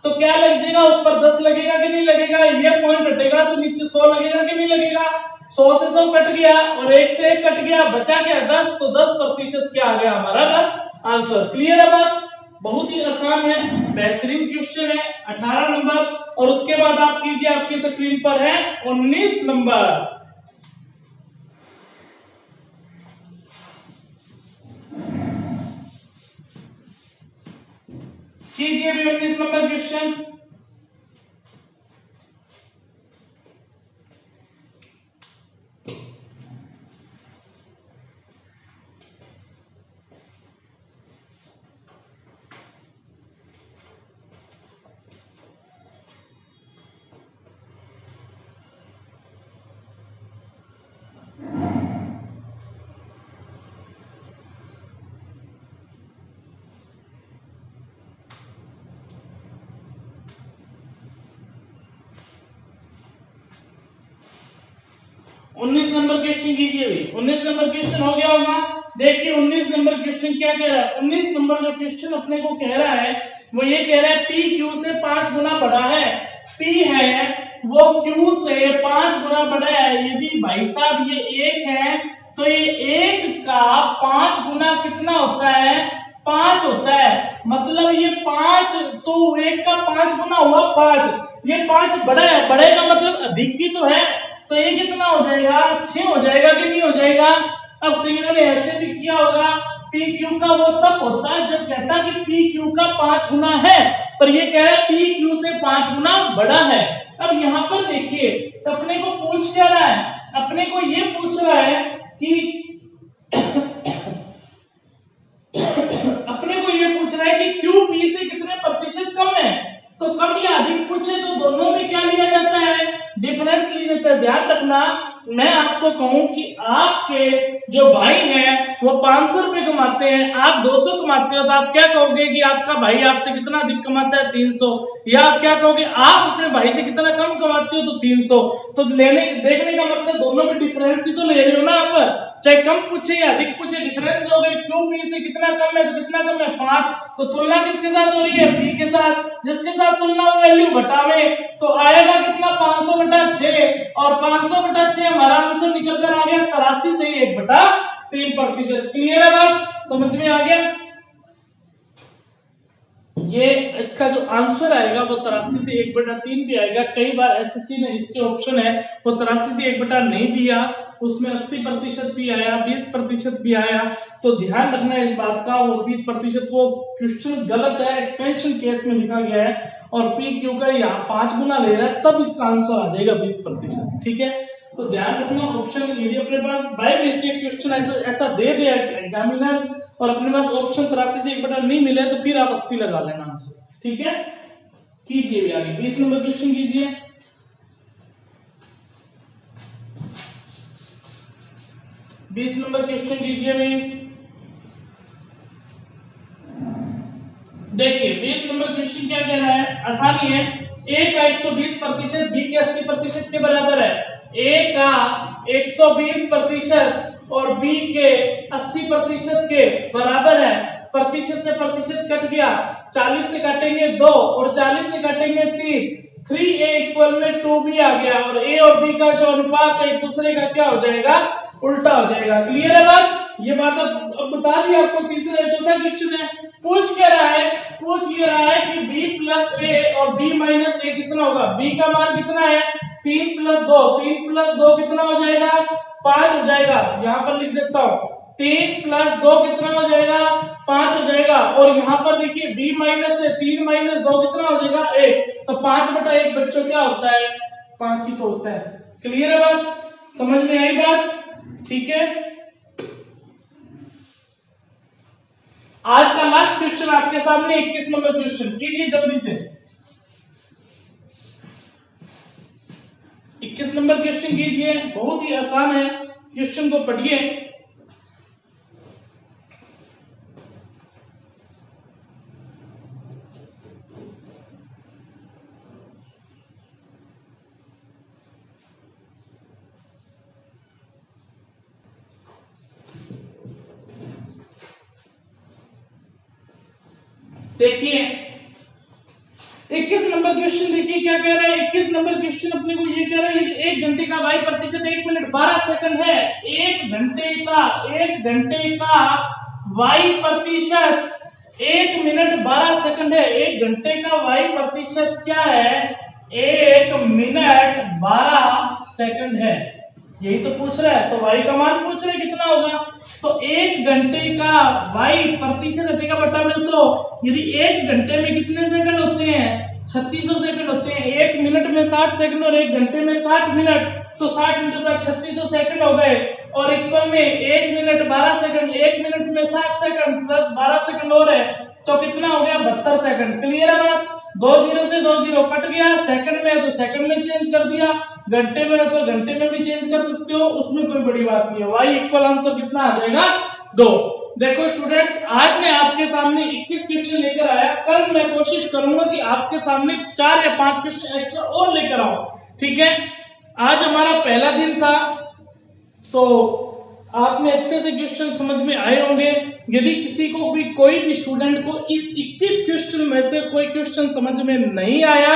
तो क्या लग जाएगा? ऊपर 10 लगेगा कि नहीं लगेगा? ये पॉइंट हटेगा तो नीचे 100 लगेगा कि नहीं लगेगा? 100 से 100 कट गया और 1 से 1 कट गया, बचा क्या? 10। तो 10% क्या आ गया हमारा? 10 आंसर। क्लियर है बात? बहुत ही आसान है, बेहतरीन क्वेश्चन है। 18 नंबर। और उसके बाद आप कीजिए, आपकी स्क्रीन पर है 19 नंबर। कीजिए भी 19 नंबर क्वेश्चन। 19 नंबर क्वेश्चन कीजिए भाई। 19 नंबर क्वेश्चन हो गया होगा। देखिए 19 नंबर क्वेश्चन क्या कह रहा है। 19 नंबर जो क्वेश्चन अपने को कह रहा है वो ये कह रहा है P Q से 5 गुना बड़ा है। P है वो Q से 5 गुना बड़ा है। यदि भाई साहब ये 1 है तो ये 1 का 5 गुना कितना होता है, 5 होता है। मतलब ये 5 तो 1 का 5 गुना हुआ 5। ये 5 बड़ा है, बड़े का मतलब अधिक भी तो है, तो ये कितना हो जाएगा, 6 हो जाएगा कि नहीं हो जाएगा। अब कईयों ने ऐसे भी किया होगा, पी क्यू का वो तब होता है जब कहता कि पी क्यू का 5 गुना है, पर ये कह रहा है पी क्यू से 5 गुना बड़ा है। अब यहाँ पर देखिए अपने को पूछ क्या रहा है, अपने को ये पूछ रहा है कि अपने को ये पूछ रहा है कि क्यू पी से कितने प्रतिशत कम है। तो कम या अधिक पूछे तो दोनों में क्या लिया जाता है, डिफरेंस लिया जाता है। ध्यान रखना, मैं आपको कहूं कि आपके जो भाई हैं वो 500 रुपए कमाते हैं, आप 200 कमाते हो, तो आप क्या कहोगे कि आपका भाई आपसे कितना अधिक कमाता है, 300। या आप क्या कहोगे, आप अपने भाई से कितना कम कमाते हो, तो 300। तो लेने देखने का मतलब दोनों में डिफरेंस ही तो ले रहे हो ना आप, चाहे कम पूछे या अधिक पूछे डिफरेंस लोगे। क्यों पी से कितना कम है, तो कितना कम है, 5। तो तुलना किसके साथ हो रही है, पी के साथ। जिसके साथ तुलना हो वैल्यू घटावे तो आएगा कितना, 500 बटा 6। और 500 बटा 6 हमारा आंसर निकल कर आ गया 83 से 1/3%। क्लियर है बात, समझ में आ गया। ये इसका जो आंसर आएगा वो 83 से 1/3 भी आएगा। कई बार एसएससी ने इसके ऑप्शन है वो 83 से 1/, नहीं दिया, उसमें 80% भी आया, 20% भी आया। तो ध्यान रखना इस बात का, वो 20% वो क्वेश्चन गलत है, एक्सपेंशन केस में लिखा गया है, और पी क्यू का यहाँ 5 गुना ले रहा है, तब इसका आंसर आ जाएगा 20%। ठीक है, तो ध्यान रखना ऑप्शन यदि अपने पास बाय मिस्टेक क्वेश्चन ऐसा दे दिया एग्जामिनर और अपने पास ऑप्शन 83 से 1/, नहीं मिले तो फिर आप 80 लगा लेना आंसर। ठीक है, कीजिए आगे 20 नंबर क्वेश्चन कीजिए। 20 नंबर क्वेश्चन कीजिए भाई। देखिए 20 नंबर क्वेश्चन क्या कह रहा है, आसानी है। ए का 120% बी के 80% के बराबर है। ए का 120% और बी के 80% के बराबर है। प्रतिशत से प्रतिशत कट गया, 40 से काटेंगे 2 और 40 से काटेंगे 3, 3a इक्वल में 2b आ गया। और a और b का जो अनुपात है एक दूसरे का क्या हो जाएगा, उल्टा हो जाएगा। क्लियर है बात, ये बात अब बता दी आपको। तीसरा चौथा क्वेश्चन है, पूछ क्या रहा है, पूछ ये रहा है कि b प्लस a और b माइनस a कितना होगा। b का मान कितना है, 3 प्लस 2, 3 प्लस 2 कितना हो जाएगा, 5 हो जाएगा। यहाँ पर लिख देता हूँ, 3 प्लस 2 कितना हो जाएगा, 5 हो जाएगा। और यहाँ पर देखिए b माइनस से 3 माइनस 2 कितना हो जाएगा, 1। तो 5/1 बच्चों क्या होता है, 5 ही तो होता है। क्लियर है बात, समझ में आई बात। ठीक है, आज का लास्ट क्वेश्चन आपके सामने 21 नंबर क्वेश्चन, कीजिए जल्दी से। 21 नंबर क्वेश्चन कीजिए, बहुत ही आसान है, क्वेश्चन को पढ़िए। देखिए 21 नंबर क्वेश्चन, देखिए क्या कह रहा है। 21 नंबर क्वेश्चन अपने को ये कह रहा है, यदि 1 घंटे का y प्रतिशत 1 मिनट 12 सेकंड है, 1 घंटे का y प्रतिशत 1 मिनट 12 सेकंड है। 1 घंटे का y प्रतिशत क्या है, 1 मिनट 12 सेकंड है, यही तो पूछ रहा है। तो y का मान पूछ रहे कितना होगा, तो 1 घंटे का y प्रतिशत हटेगा बटा में 100। यदि 1 घंटे में कितने सेकंड होते हैं, 3600 सेकंड होते हैं। 1 मिनट में 60 सेकंड और 1 घंटे में 60 मिनट, तो 60 × 60 3600 सेकंड हो गए। और इक्वल में 1 मिनट 12 सेकंड, 1 मिनट में 60 सेकंड प्लस 12 सेकंड और है, तो कितना हो गया, 72 सेकंड। क्लियर है बात, 2 0 से 2 0 कट गया। सेकंड में है तो सेकंड में चेंज कर दिया, घंटे में है तो घंटे में भी चेंज कर सकते हो, उसमें कोई बड़ी बात नहीं है। y इक्वल आंसर कितना आ जाएगा, 2। देखो स्टूडेंट्स, आज मैं आपके सामने 21 क्वेश्चन लेकर आया। कल मैं कोशिश करूंगा कि आपके सामने 4 या 5 क्वेश्चन एक्स्ट्रा और लेकर आऊं। ठीक है, आज हमारा पहला दिन था, तो आपने अच्छे से क्वेश्चन समझ में आए होंगे। यदि किसी को भी कोई भी स्टूडेंट को इस 21 क्वेश्चन में से कोई क्वेश्चन समझ में नहीं आया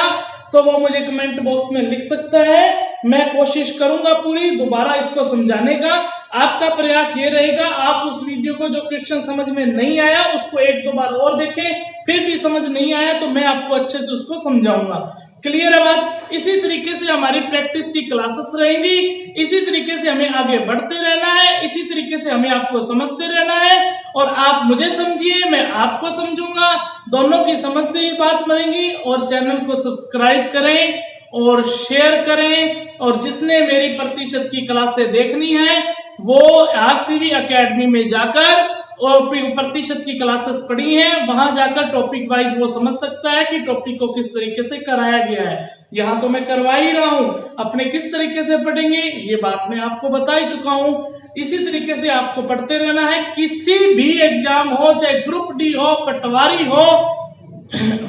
तो वो मुझे कमेंट बॉक्स में लिख सकता है। मैं कोशिश करूंगा पूरी दोबारा इसको समझाने का। आपका प्रयास ये रहेगा आप उस वीडियो को जो क्वेश्चन समझ में नहीं आया उसको एक दो बार और देखें, फिर भी समझ नहीं आया तो मैं आपको अच्छे से उसको समझाऊंगा। क्लियर है बात? इसी तरीके से हमारी प्रैक्टिस की क्लासेस रहेंगी, इसी तरीके से हमें आगे बढ़ते रहना है, इसी तरीके से हमें आपको समझते रहना है और आप मुझे समझिए मैं आपको समझूंगा, दोनों की समझ से ही बात बनेगी। और चैनल को सब्सक्राइब करें और शेयर करें और जिसने मेरी प्रतिशत की क्लासें देखनी है वो आरसीबी एकेडमी में जाकर और प्रतिशत की क्लासेस पढ़ी हैं, वहां जाकर टॉपिक वाइज वो समझ सकता है कि टॉपिक को किस तरीके से कराया गया है। यहाँ तो मैं करवा ही रहा हूं, अपने किस तरीके से पढ़ेंगे ये बात मैं आपको बता ही चुका हूं। इसी तरीके से आपको पढ़ते रहना है। किसी भी एग्जाम हो, चाहे ग्रुप डी हो, पटवारी हो,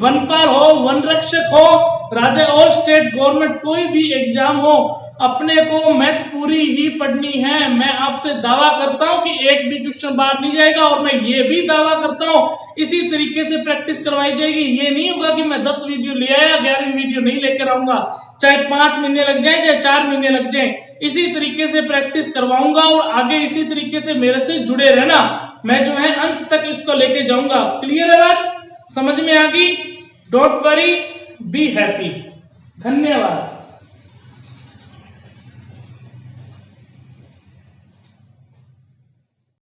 वनपाल हो, वन रक्षक हो, राजा और स्टेट गवर्नमेंट कोई भी एग्जाम हो, अपने को मैथ पूरी ही पढ़नी है। मैं आपसे दावा करता हूं कि एक भी क्वेश्चन बाहर नहीं जाएगा और मैं ये भी दावा करता हूं इसी तरीके से प्रैक्टिस करवाई जाएगी। ये नहीं होगा कि मैं 10 वीडियो ले आया 11वीं वीडियो नहीं लेकर आऊंगा, चाहे 5 महीने लग जाए चाहे 4 महीने लग जाए, इसी तरीके से प्रैक्टिस करवाऊंगा और आगे इसी तरीके से मेरे से जुड़े रहना। मैं जो है अंत तक इसको लेके जाऊंगा। क्लियर है बात? समझ में आ गई? Don't worry, be happy. धन्यवाद।